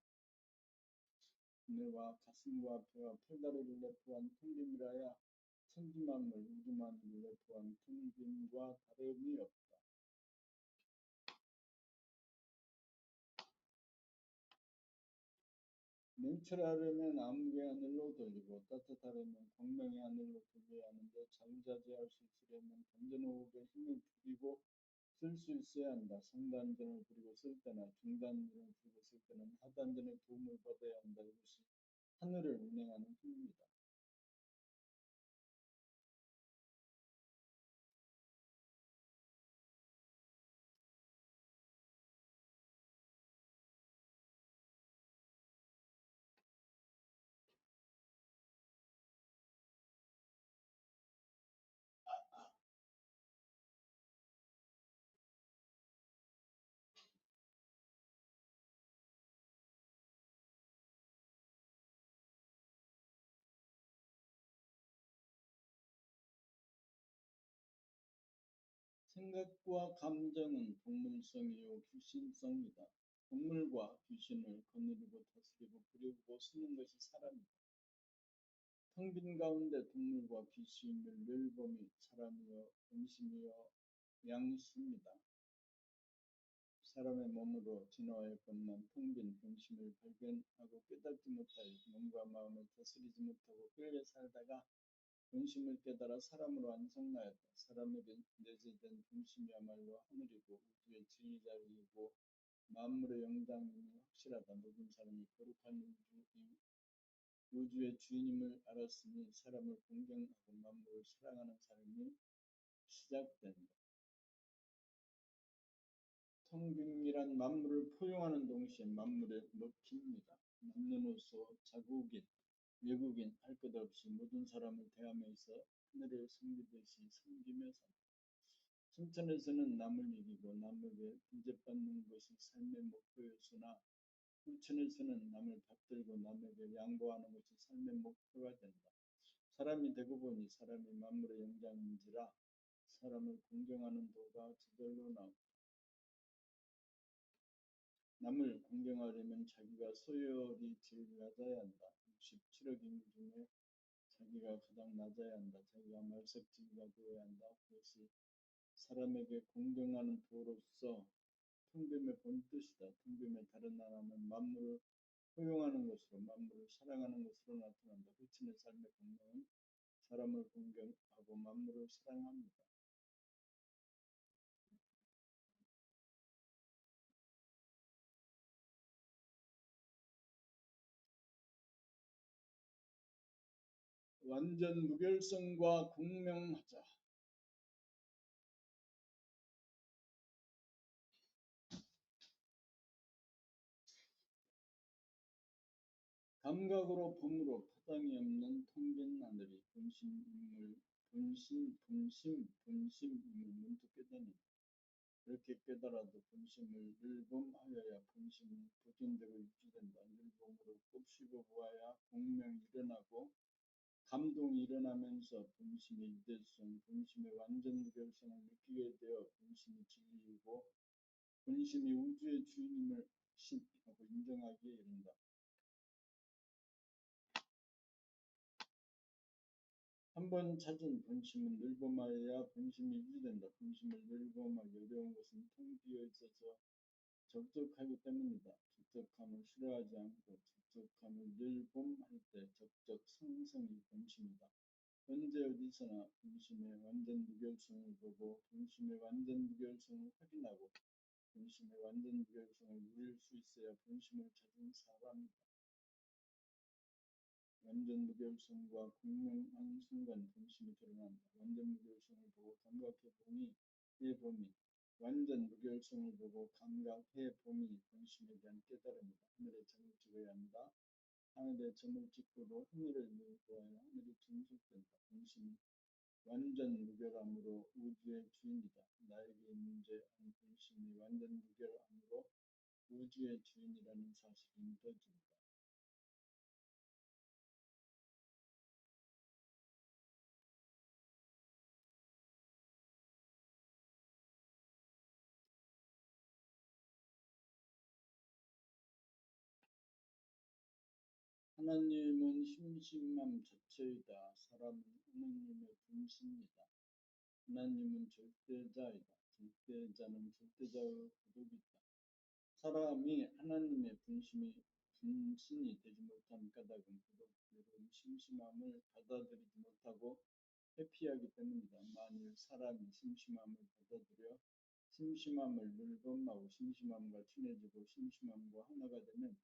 두뇌와 가슴과 폐와 팔다리를 내포한 텅김이라야 천지만물 우주만물을 내포한 텅김과 다름이 없다. 냉철하려면 암흑의 하늘로 돌리고 따뜻하려면 광명의 하늘로 돌려야 하는데 자유자재할 수 있으려면 단전호흡에 힘을 부리고 쓸 수 있어야 한다. 상단전을 부리고 쓸 때나 중단전을 부리고 쓸 때는 하단전의 도움을 받아야 한다. 이것이 하늘을 운행하는 힘입니다. 생각과 감정은 동물성이요 귀신성이다. 동물과 귀신을 거느리고 다스리고 부리고 쓰는 것이 사람이다. 텅 빈 가운데 동물과 귀신을 멸범이 사람이여 본심이여 양심이다. 사람의 몸으로 진화하였건만 텅 빈 본심을 발견하고 깨닫지 못하여 몸과 마음을 다스리지 못하고 끌려 살다가 본심을 깨달아 사람으로 안성하였다. 사람에게 내재된 본심이야말로 하늘이고 우주의 진리자이고 만물의 영장임이 확실하다. 모든 사람이 거룩한 우주의 주인임을 알았으니 사람을 공경하고 만물을 사랑하는 삶이 시작된다. 텅빈이란 만물을 포용하는 동시에 만물의 먹힙니다. 남녀노소 자국인 외국인 할 것 없이 모든 사람을 대함에 있어 하늘을 섬기듯이 섬기며 산다. 승천에서는 남을 이기고 남에게 대접받는 것이 삶의 목표였으나 후천에서는 남을 받들고 남에게 양보하는 것이 삶의 목표가 된다. 사람이 되고 보니 사람이 만물의 영장인지라 사람을 공경하는 도가 저절로 나온다. 남을 공경하려면 자기가 소열이 제일 낮아야 한다. 67억 인구 중에 자기가 가장 낮아야 한다. 자기가 말석지기가 되어야 한다. 그것이 사람에게 공경하는 도로서 텅빔의 본뜻이다. 텅빔의 다른 나라는 만물을 포용하는 것으로 만물을 사랑하는 것으로 나타난다. 후천의 삶의 공명은 사람을 공경하고 만물을 사랑합니다. 완전 무결성과 공명하자. 감각으로 봄으로 파당이 없는 텅 빈 하늘이 분심임을 문득 깨닫는다. 그렇게 깨달아도 분심을 늘봄하여야 분심이 부진되고 유지된다. 늘봄으로 곱씹어 보아야 공명이 일어나고 감동이 일어나면서 분심의 유대성, 분심의 완전 무결성을 느끼게 되어 분심이 진리이고 분심이 우주의 주인임을 신하고 인정하기에 이른다. 한번 찾은 분심은 늘봄하여야 분심이 유지된다. 분심을 늘봄하기 어려운 것은 텅 비어 있어서 적적하기 때문이다. 적적함을 싫어하지 않고 적적함을 늘봄할 때 적적 상성이 분심이다. 언제 어디서나 분심의 완전 무결성을 보고 분심의 완전 무결성을 확인하고 분심의 완전 무결성을 누릴 수 있어야 분심을 찾은 사람이다. 완전 무결성과 공명한 순간 분심이 드러난다. 완전 무결성을 보고 감각해봄이 완전 무결성을 보고 감각해봄이 분심에 대한 깨달음이다. 하늘에 점을 찍어야 한다. 하늘에 점을 찍고도 하늘을 보아야 하늘이 증식된다. 분심이 완전 무결함으로 우주의 주인이다. 나에게 문제한 분심이 완전 무결함으로 우주의 주인이라는 사실이 믿어진다. 하나님은 심심함 자체이다. 사람은 하나님의 분신이다. 하나님은 절대자이다. 절대자는 절대자의 고독이 있다. 사람이 하나님의 분신이 되지 못한 까닭은 고독, 외로움, 심심함을 받아들이지 못하고 회피하기 때문이다. 만일 사람이 심심함을 받아들여 심심함을 늘범하고 심심함과 친해지고 심심함과 하나가 되면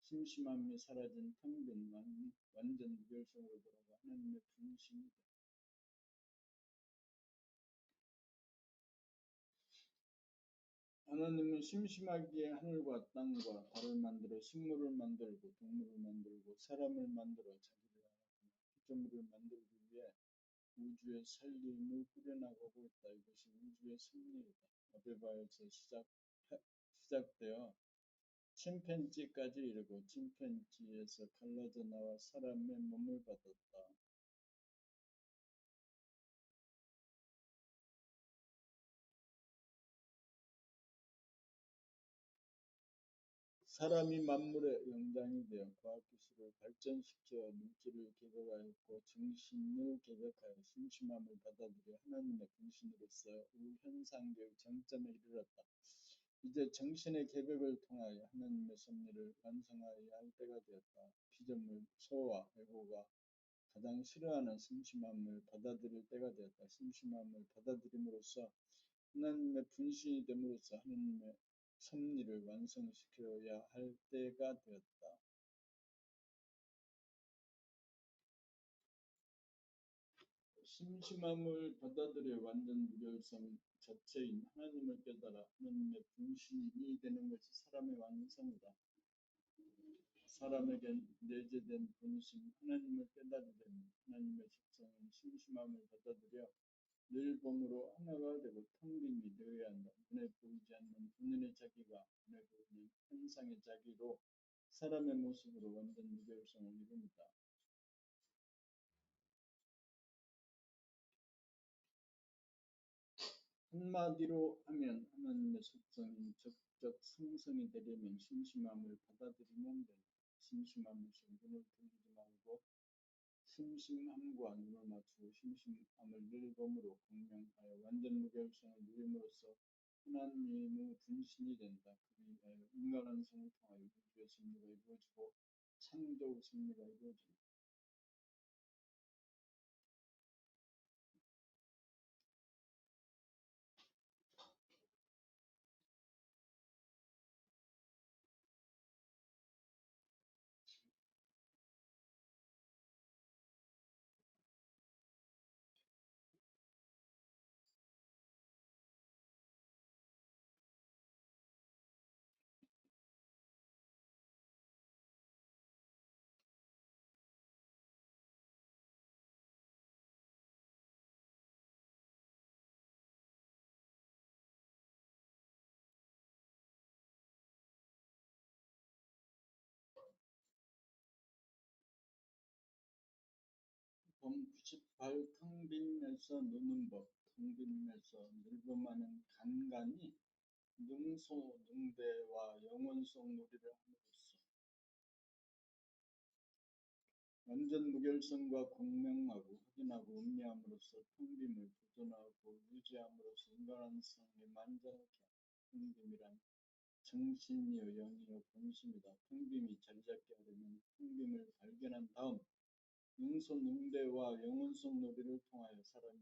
심심함이 사라진 텅 빈 완전 무결성으로 돌아가 하나님의 분신이다. 하나님은 심심하기에 하늘과 땅과 달을 만들어 식물을 만들고 동물을 만들고 사람을 만들어 자기를 알아보며 피조물을 만들기 위해 우주의 살림을 꾸려나가고 있다. 이것이 우주의 섭리이다. 아베바에서 시작되어 침팬지까지 이르고 침팬지에서 갈라져 나와 사람의 몸을 받았다. 사람이 만물의 영장이 되어 과학기술을 발전시켜 물질을 개혁하였고 정신을 개혁하여 심심함을 받아들여 하나님의 분신으로서 우현상계의 정점에 이르렀다. 이제 정신의 개혁을 통하여 하나님의 섭리를 완성하여야 할 때가 되었다. 피조물, 소와 애호가 가장 싫어하는 심심함을 받아들일 때가 되었다. 심심함을 받아들임으로써 하나님의 분신이 됨으로써 하나님의 섭리를 완성시켜야 할 때가 되었다. 심심함을 받아들여 완전 무결성 자체인 하나님을 깨달아 하나님의 분신이 되는 것이 사람의 완성이다. 사람에게 내재된 분신, 하나님을 깨달으려면 하나님의 속성은 심심함을 받아들여 늘봄으로 하나가 되고 텅 빈이 되어야 한다. 눈에 보이지 않는 본연의 자기가 눈에 보이는 현상의 자기로 사람의 모습으로 완전 무결성을 이룹니다. 한마디로 하면 하나님의 속성인 적적 성성이 되려면 심심함을 받아들이면 된다. 심심함에서 눈을 돌리지 말고 심심함과 눈을 맞추고 심심함을 늘봄으로 공명하여 완전 무결성을 누림으로써 하나님의 분신이 된다. 그로 인하여 인간완성을 통하여 우주의 섭리가 이루어지고 창조의 섭리가 이루어진다. 발 텅 빈에서 노는 법, 텅 빈에서 늙어마는 간간이 능소 능대와 영혼 속 놀이를 함으로써 완전 무결성과 공명하고 확인하고 음미함으로써 텅 빈을 보존하고 유지함으로써 인간성의 만전하게 하는 텅 빈이란 정신이요 영이요 본심이다. 텅 빈이 자리잡게 하려면 텅 빈을 발견한 다음 능소능대와 영혼성 놀이를 통하여 사람이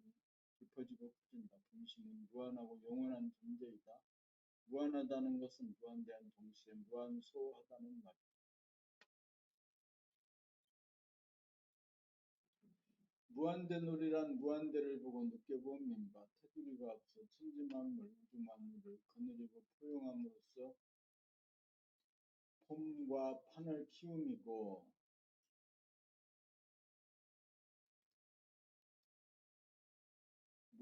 깊어지고 커진다. 본심은 무한하고 영원한 존재이다. 무한하다는 것은 무한대한 동시에 무한소하다는 말. 무한대놀이란 무한대를 보고 느껴본 민바 테두리가 없어 천지만물 우주만물을 거느리고 포용함으로써 폼과 판을 키움이고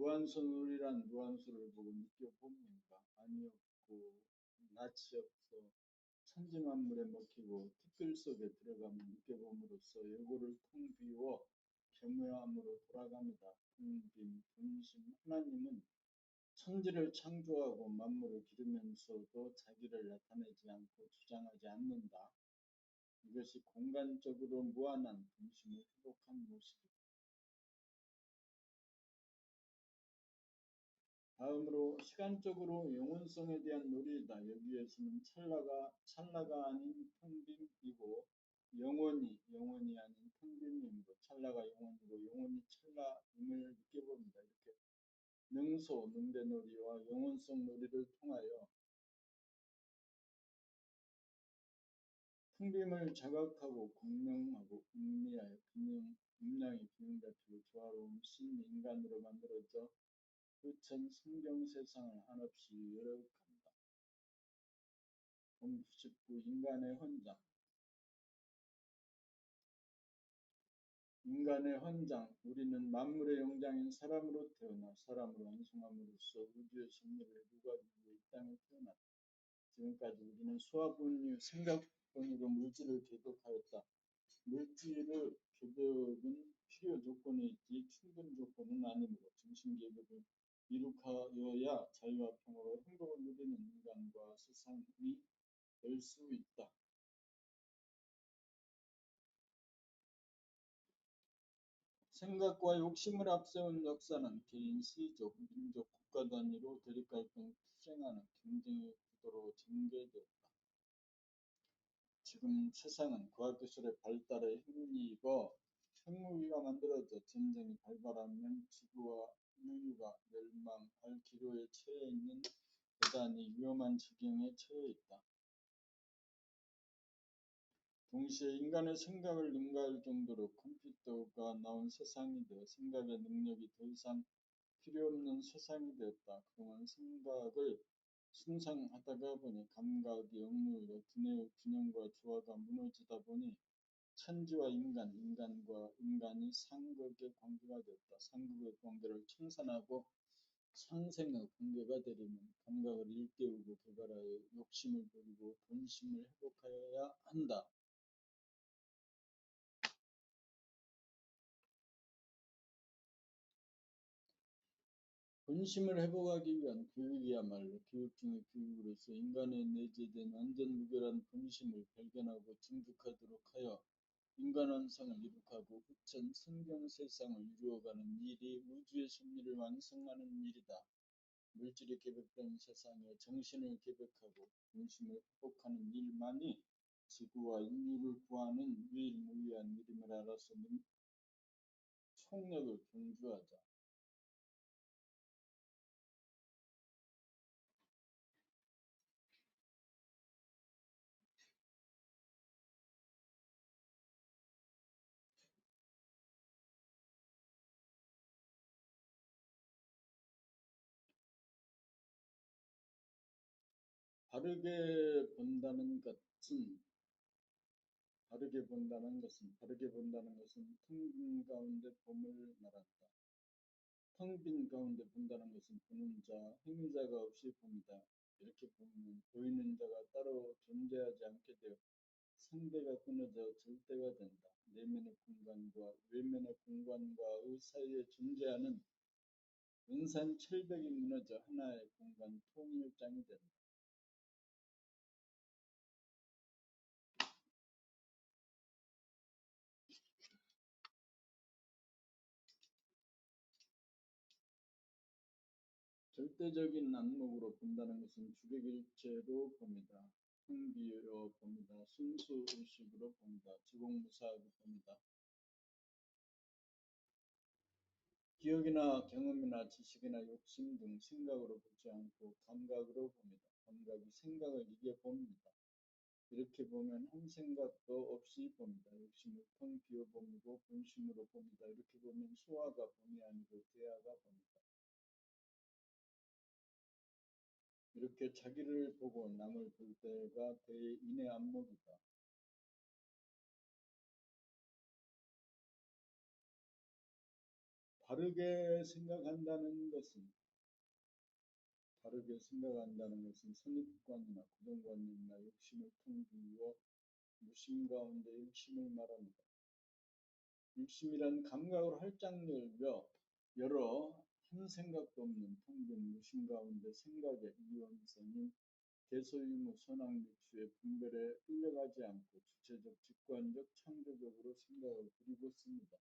무한소놀이란 무한소를 보고 느껴봅니까? 아니었고 낯이 없어 천지만물에 먹히고 티끌 속에 들어가면 느껴봄으로써 예고를 텅 비워 겸허함으로 돌아갑니다. 텅 빈 본심 하나님은 천지를 창조하고 만물을 기르면서도 자기를 나타내지 않고 주장하지 않는다. 이것이 공간적으로 무한한 본심을 회복한 모습입니다. 다음으로 시간적으로 영혼성에 대한 놀이이다. 여기에서는 찰나가 아닌 텅빈이고 영혼이 아닌 텅빈이므로 찰나가 영혼이고 영혼이 찰나임을 느껴봅니다. 이렇게 능소, 능대놀이와 영혼성 놀이를 통하여 텅빔을 자각하고 공명하고 음미하여 음량이 균형잡히고 조화로운 신인간으로 만들어져 그 전 성경 세상을 한없이 열역합니다. 본 99 인간의 헌장. 인간의 헌장. 우리는 만물의 영장인 사람으로 태어나 사람을 완성함으로써 우주의 섭리를 이루기 위해 이 땅에 태어났다. 지금까지 우리는 수화분유, 생각분유로 물질을 개벽하였다. 물질의 개벽은 필요 조건이 있지 충분 조건은 아니므로 정신 개벽을 이룩하여야 자유와 평화와 행복을 누리는 인간과 세상이 될 수 있다. 생각과 욕심을 앞세운 역사는 개인, 시족, 민족, 국가 단위로 대립갈등을 투쟁하는 경쟁의 구도로 전개되었다. 지금 세상은 과학기술의 발달에 힘입어 핵무기가 만들어져 전쟁이 발발하면 지구와 인류가 멸망할 기로에 처해 있는 대단히 위험한 지경에 처해 있다. 동시에 인간의 생각을 능가할 정도로 컴퓨터가 나온 세상이 되어 생각의 능력이 더 이상 필요 없는 세상이 되었다. 그동안 생각을 순상하다가 보니 감각이 억누르려 두뇌의 균형과 조화가 무너지다 보니 천지와 인간, 인간과 인간이 상극의 관계가 되었다. 상극의 관계를 청산하고 상생의 관계가 되려면 감각을 일깨우고 개발하여 욕심을 버리고 본심을 회복하여야 한다. 본심을 회복하기 위한 교육이야말로 교육 중의 교육으로서 인간에 내재된 완전 무결한 본심을 발견하고 증득하도록 하여 인간 완성을 이룩하고 후천 성경 세상을 이루어가는 일이 우주의 섭리를 완성하는 일이다. 물질이 개벽된 세상에 정신을 개벽하고 본심을 회복하는 일만이 지구와 인류를 구하는 유일무이한 일임을 알아서 총력을 경주하자. 바르게 본다는 것은 텅 빈 가운데 봄을 말한다. 텅 빈 가운데 본다는 것은 보는 자, 행자가 없이 봅니다. 이렇게 보면 보이는 자가 따로 존재하지 않게 되어 상대가 끊어져 절대가 된다. 내면의 공간과 외면의 공간과의 사이에 존재하는 은산 철벽이 무너져 하나의 공간 통일장이 된다. 절대적인 안목으로 본다는 것은 주객일체로 봅니다. 흥비로 봅니다. 순수의식으로 봅니다. 지공무사하게 봅니다. 기억이나 경험이나 지식이나 욕심 등 생각으로 보지 않고 감각으로 봅니다. 감각이 생각을 이겨봅니다. 이렇게 보면 한 생각도 없이 봅니다. 욕심을 텅 비워봅니다. 본심으로 봅니다. 이렇게 보면 소화가 본이 아니고 대화가 봅니다. 이렇게 자기를 보고 남을 볼 때가 대인의 안목이다. 바르게 생각한다는 것은 선입관이나 고정관념이나 욕심을 텅 비워 무심 가운데 육심을 말합니다. 육심이란 감각으로 활짝 열어 한 생각도 없는 텅 빈 무심 가운데 생각의 이원성이 대소유무 선악미추의 분별에 끌려가지 않고 주체적, 직관적, 창조적으로 생각을 부리고 씁니다.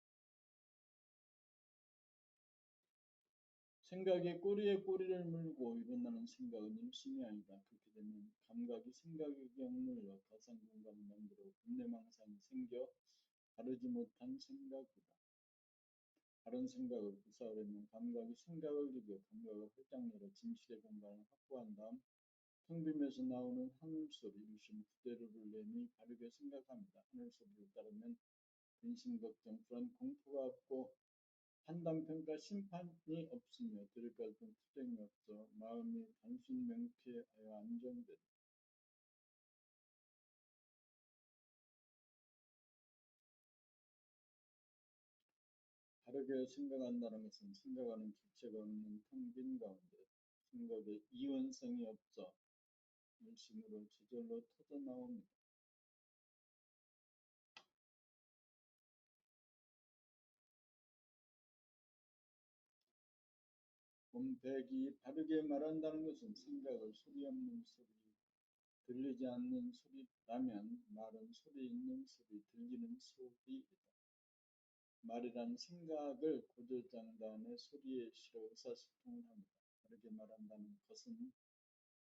생각이 꼬리에 꼬리를 물고 일어나는 생각은 일심이 아니다. 그렇게 되면 감각이 생각의 경물로 가상공간을 만들어 군대망상이 생겨 바르지 못한 생각이다. 바른 생각을 구사하려면 감각이 생각을 이겨 감각을 활짝 열어 진실의 공간을 확보한 다음 텅 빔에서 나오는 하늘소리, 유심 그대로를 내니 바르게 생각합니다. 하늘소리를 따르면 근심, 걱정, 불안, 공포가 없고 판단평가, 심판이 없으며 들을 것 같은 투쟁이 없어 마음이 단순 명쾌하여 안정되다. 바르게 생각한다는 것은 생각하는 주체가 없는 텅 빈 가운데 생각의 이원성이 없어 일심으로 저절로 터져나옵니다. 본백이 바르게 말한다는 것은 생각을 소리 없는 소리, 들리지 않는 소리라면 말은 소리 있는 소리, 들리는 소리이다. 말이란 생각을 고조장단의 소리에 실어 의사소통을 합니다. 바르게 말한다는 것은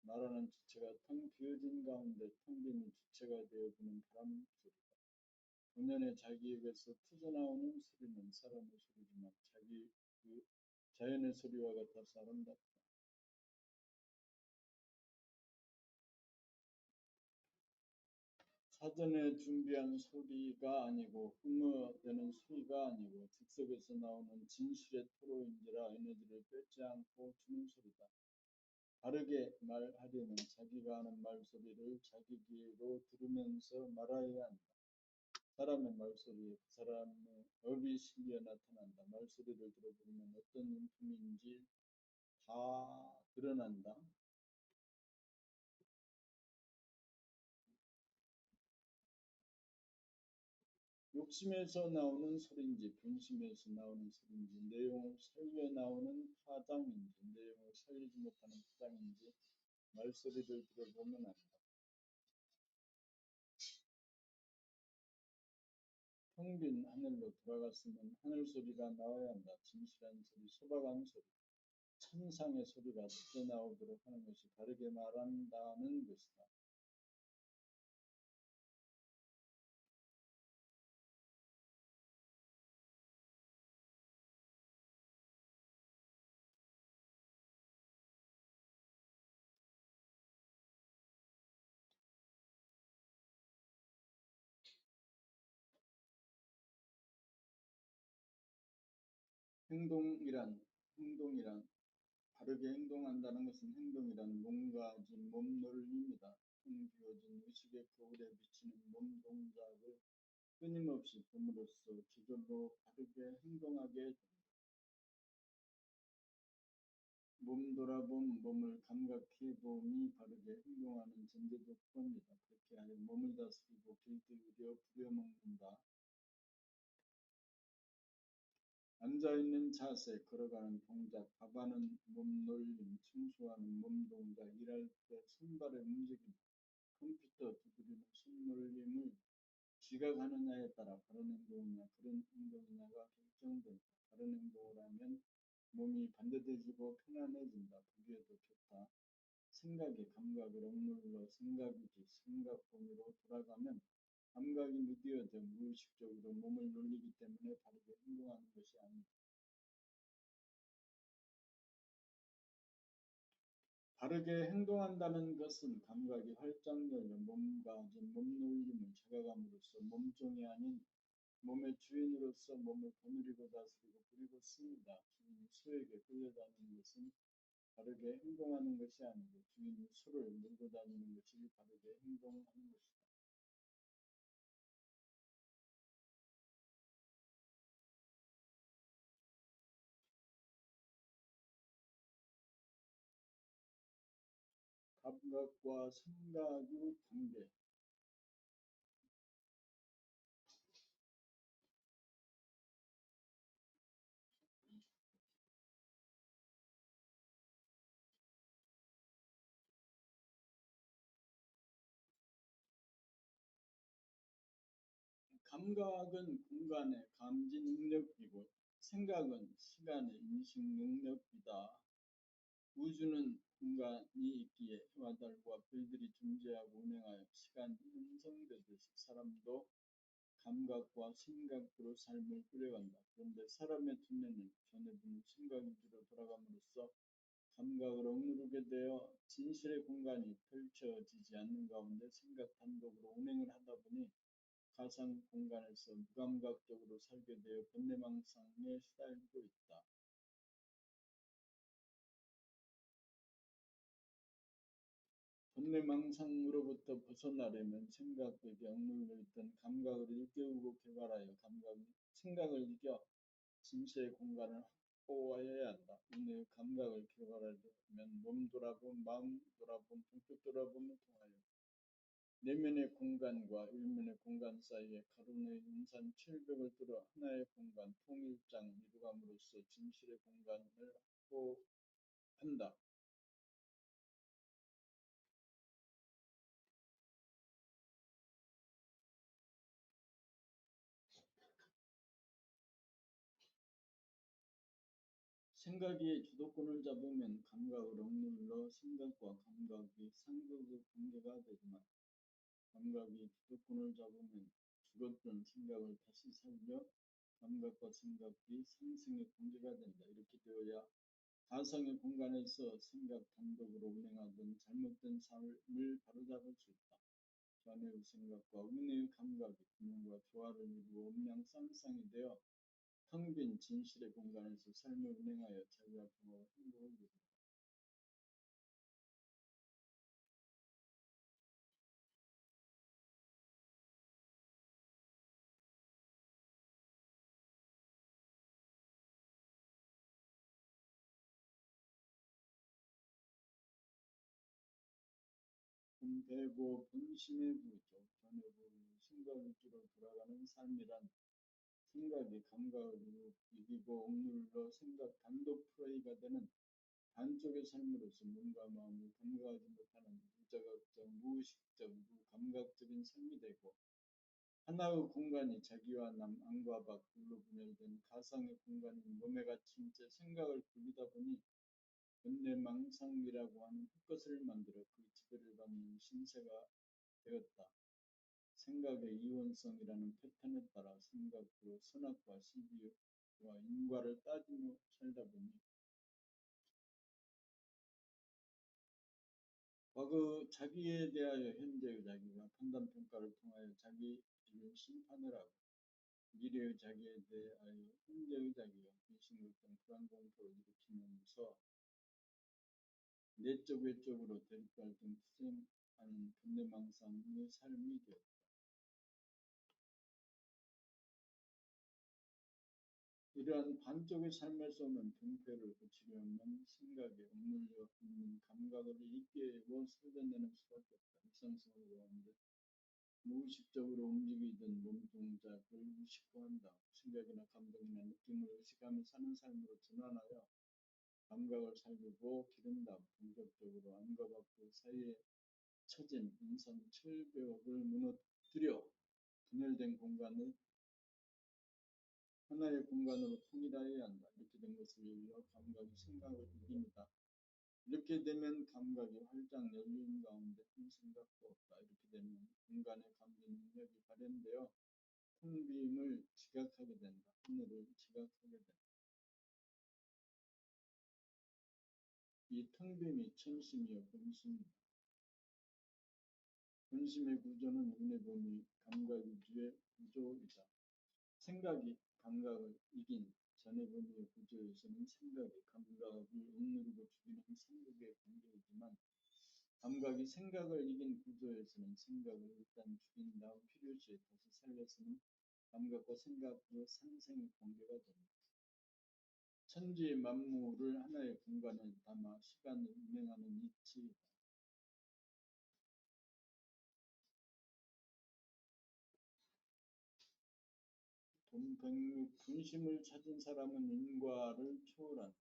말하는 주체가 텅 비어진 가운데 텅 빈 주체가 되어주는 바람 소리다. 본연의 자기에게서 터져나오는 소리는 사람의 소리지만 자연의 소리와 같아서 아름답다. 사전에 준비한 소리가 아니고 흥어되는 소리가 아니고 즉석에서 나오는 진실의 토로인지라 에너지를 뺏지 않고 주는 소리다. 바르게 말하려면 자기가 하는 말소리를 자기 귀로 들으면서 말아야 한다. 사람의 말소리에 그 사람의 업이 실려 나타난다. 말소리를 들어보면 어떤 인품인지 다 드러난다. 욕심에서 나오는 소리인지 분심에서 나오는 소리인지 내용을 살려 나오는 파장인지 내용을 살리지 못하는 파장인지 말소리를 들어보면 안다. 텅 빈 하늘로 돌아갔으면 하늘 소리가 나와야 한다. 진실한 소리, 소박한 소리, 천상의 소리가 터져나오도록 하는 것이 바르게 말한다는 것이다. 행동이란 바르게 행동한다는 것은 행동이란 몸가짐, 몸놀림이다. 텅 비워진 의식의 거울에 비치는 몸 동작을 끊임없이 봄으로써 저절로 바르게 행동하게 된다. 몸 돌아봄, 몸을 감각해 봄이 바르게 행동하는 전제 조건이다. 그렇게 하려면 몸을 다스리고 길들여 부려먹는다. 앉아있는 자세, 걸어가는 동작, 밥하는 몸놀림, 청소하는 몸동작, 일할 때 손발의 움직임, 컴퓨터 두드리는 손놀림을 지각하느냐에 따라 바른 행동이냐 그런 행동이냐가 결정된다. 바른 행동을 하면 몸이 반듯해지고 편안해진다. 보기에도 좋다. 생각의 감각을 억눌러 생각이지 생각범위로 돌아가면 감각이 무뎌져 무의식적으로 몸을 놀리기 때문에 바르게 행동하는 것이 아니다. 바르게 행동한다는 것은 감각이 활짝 열려 몸과 몸놀림을 자각함으로써 몸종이 아닌 몸의 주인으로서 몸을 거느리고 다스리고 부리고 씁니다. 주인이 소에게 끌려다니는 것은 바르게 행동하는 것이 아니고 주인이 소를 몰고 다니는 것이 바르게 행동하는 것이다. 감각과 생각의 관계. 감각은 공간의 감지 능력이고 생각은 시간의 인식 능력이다. 우주는 공간이 있기에 해와 달과 별들이 존재하고 운행하여 시간이 형성되듯이 사람도 감각과 생각으로 삶을 꾸려간다. 그런데 사람의 두뇌는 전해부는 생각 위주로 돌아감으로써 감각을 억누르게 되어 진실의 공간이 펼쳐지지 않는 가운데 생각 단독으로 운행을 하다 보니 가상 공간에서 무감각적으로 살게 되어 번뇌망상에 시달리고 있다. 번뇌망상으로부터 벗어나려면 생각에게 억눌려 있던 감각을 일깨우고 개발하여 생각을 이겨 진실의 공간을 확보해야 한다. 이내 감각을 개발하려면 몸 돌아봄, 마음 돌아봄, 동쪽 돌아봄을 통하여 내면의 공간과 일면의 공간 사이에 가로내 인산 철벽을 뚫어 하나의 공간, 통일장 이루감으로써 진실의 공간을 확보한다. 생각이 주도권을 잡으면 감각을 억눌러 생각과 감각이 상극의 관계가 되지만 감각이 주도권을 잡으면 죽었던 생각을 다시 살려 감각과 생각이 상승의 관계가 된다. 이렇게 되어야 가상의 공간에서 생각 단독으로 운행하던 잘못된 삶을 바로잡을 수 있다. 전의 생각과 은혜의 감각이 균형과 조화를 이루어 음양쌍쌍이 되어 텅 빈 진실의 공간에서 삶을 운행하여 자기와 평화와 행복을 이룬다. 분배고 분심의 구조, 전해부 생각 위주로 돌아가는 삶이란 생각이 감각을 이기고 억눌러 생각 단독 플레이가 되는 반쪽의 삶으로서 몸과 마음을 감각하지 못하는 무자각적, 무의식적, 무감각적인 삶이 되고 하나의 공간이 자기와 남, 안과 밖으로 분열된 가상의 공간인 몸에 갇힌 채 생각을 굴리다 보니 번뇌망상이라고 하는 헛것을 만들어 그 지배를 받는 신세가 되었다. 생각의 이원성이라는 패턴에 따라 생각으로 선악과 시비와 인과를 따지며 살다 보니 과거 자기에 대하여 현재의 자기가 판단평가를 통하여 자기를 심판을 하고 미래의 자기에 대하여 현재의 자기가 비신극적 불안공포를 일으키면서 내적 외적으로 대립갈등 투쟁하는 번뇌망상의 삶이 되었다. 이러한 반쪽의 삶에서 오는 병폐를 고치려면 생각에 억눌려 있는 감각을 일깨워 살려내는 수밖에 없다. 일상생활을 하는데 무의식적으로 움직이던 몸 동작을 의식화한다. 생각이나 감정이나 느낌을 의식하며 사는 삶으로 전환하여 감각을 살리고 기른다. 본격적으로 안과 밖 사이에 처진 인선 철벽을 무너뜨려 분열된 공간을 하나의 공간으로 통일하여야 한다. 이렇게 된 것을 위하여 감각이 생각을 이깁니다. 이렇게 되면 감각이 활짝 열린 가운데 큰 생각도 없다. 이렇게 되면 공간의 감지 능력이 발현되어 텅 빔을 지각하게 된다. 하늘을 지각하게 된다. 이 텅 빔이 천심이요 본심입니다. 본심의 구조는 눈에 보니 감각 위주의 구조이다. 생각이 감각을 이긴 전에 보니의 구조에서는 생각이 감각을 억누르고 죽이는 상극의 관계이지만 감각이 생각을 이긴 구조에서는 생각을 일단 죽인 다음 필요시에 다시 살려서는 감각과 생각의 상생의 관계가 됩니다. 천지 만물을 하나의 공간에 담아 시간을 운행하는 이치이다. 돈 106. 분심을 찾은 사람은 인과를 초월한다.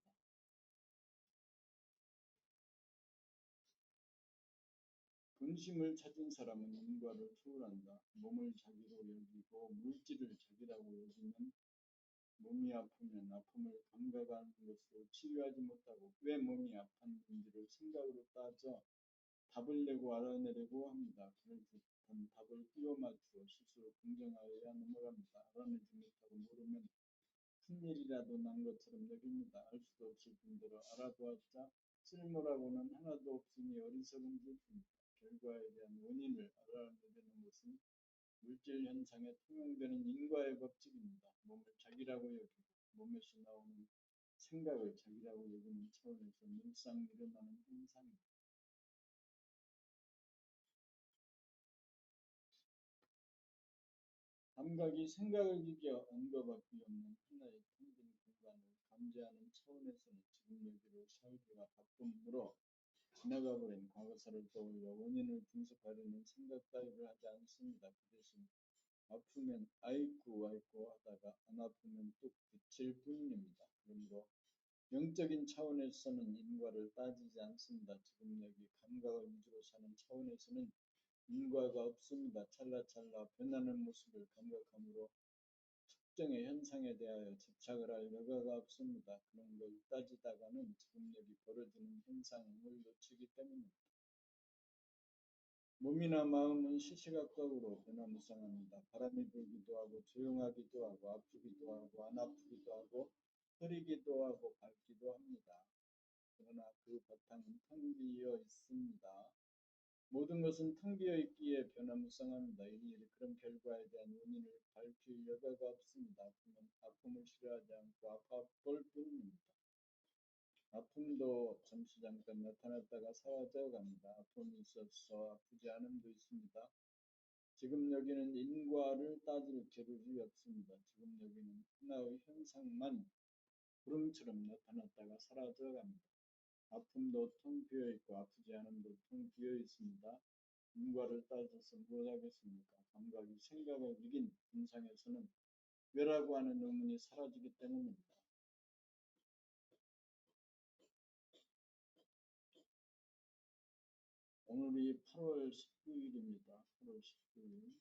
분심을 찾은 사람은 인과를 초월한다. 몸을 자기로 여기고 물질을 자기라고 여기면 몸이 아프면 아픔을 감각하는 것으로 치유하지 못하고 왜 몸이 아팠는지를 생각으로 따져 답을 내고 알아내려고 합니다. 그럴 듯한 답을 끼워 맞추어 스스로 긍정하여야 넘어갑니다. 알아내지 못하고 모르면 큰일이라도 난 것처럼 여깁니다. 알 수도 없을 뿐더러 알아보았자 쓸모라고는 하나도 없으니 어리석은 질입니다. 결과에 대한 원인을 알아내려는 것은 물질 현상에 통용되는 인과의 법칙입니다. 몸을 자기라고 여기고 몸에서 나오는 생각을 자기라고 여기는 차원에서 늘상 일어나는 현상입니다. 감각이 생각을 이겨 안과 밖이 없는 하나의 텅 빈 공간을 감지하는 차원에서는 지금 여기로 살기가 바쁨으로 지나가버린 과거사를 떠올려 원인을 분석하려는 생각 따위를 하지 않습니다. 그 대신 아프면 아이쿠 아이쿠 하다가 안 아프면 뚝 그칠 뿐입니다. 그러므로 영적인 차원에서는 인과를 따지지 않습니다. 지금 여기 감각을 위주로 사는 차원에서는 인과가 없습니다. 찰나찰나 변하는 모습을 감각함으로 특정의 현상에 대하여 집착을 할 여가가 없습니다. 그런 걸 따지다가는 지금 여기 벌어지는 현상을 놓치기 때문입니다. 몸이나 마음은 시시각각으로 변화무쌍합니다. 바람이 불기도 하고 조용하기도 하고 아프기도 하고 안 아프기도 하고 흐리기도 하고 밝기도 합니다. 그러나 그 바탕은 텅 비어 있습니다. 모든 것은 텅 비어 있기에 변화무쌍합니다. 일일이 그런 결과에 대한 원인을 밝힐 여가가 없습니다. 아픔을 싫어하지 않고 아파볼 뿐입니다. 아픔도 잠시 잠깐 나타났다가 사라져 갑니다. 아픔이 있어서 아프지 않음도 있습니다. 지금 여기는 인과를 따질 겨를이 없습니다. 지금 여기는 하나의 현상만 구름처럼 나타났다가 사라져 갑니다. 아픔도 텅 비어 있고 아프지 않음도 텅 비어 있습니다. 인과를 따져서 뭘 하겠습니까? 감각이 생각을 이긴 현상에서는 왜라고 하는 의문이 사라지기 때문입니다. 오늘이 8월 19일입니다. 8월 19일.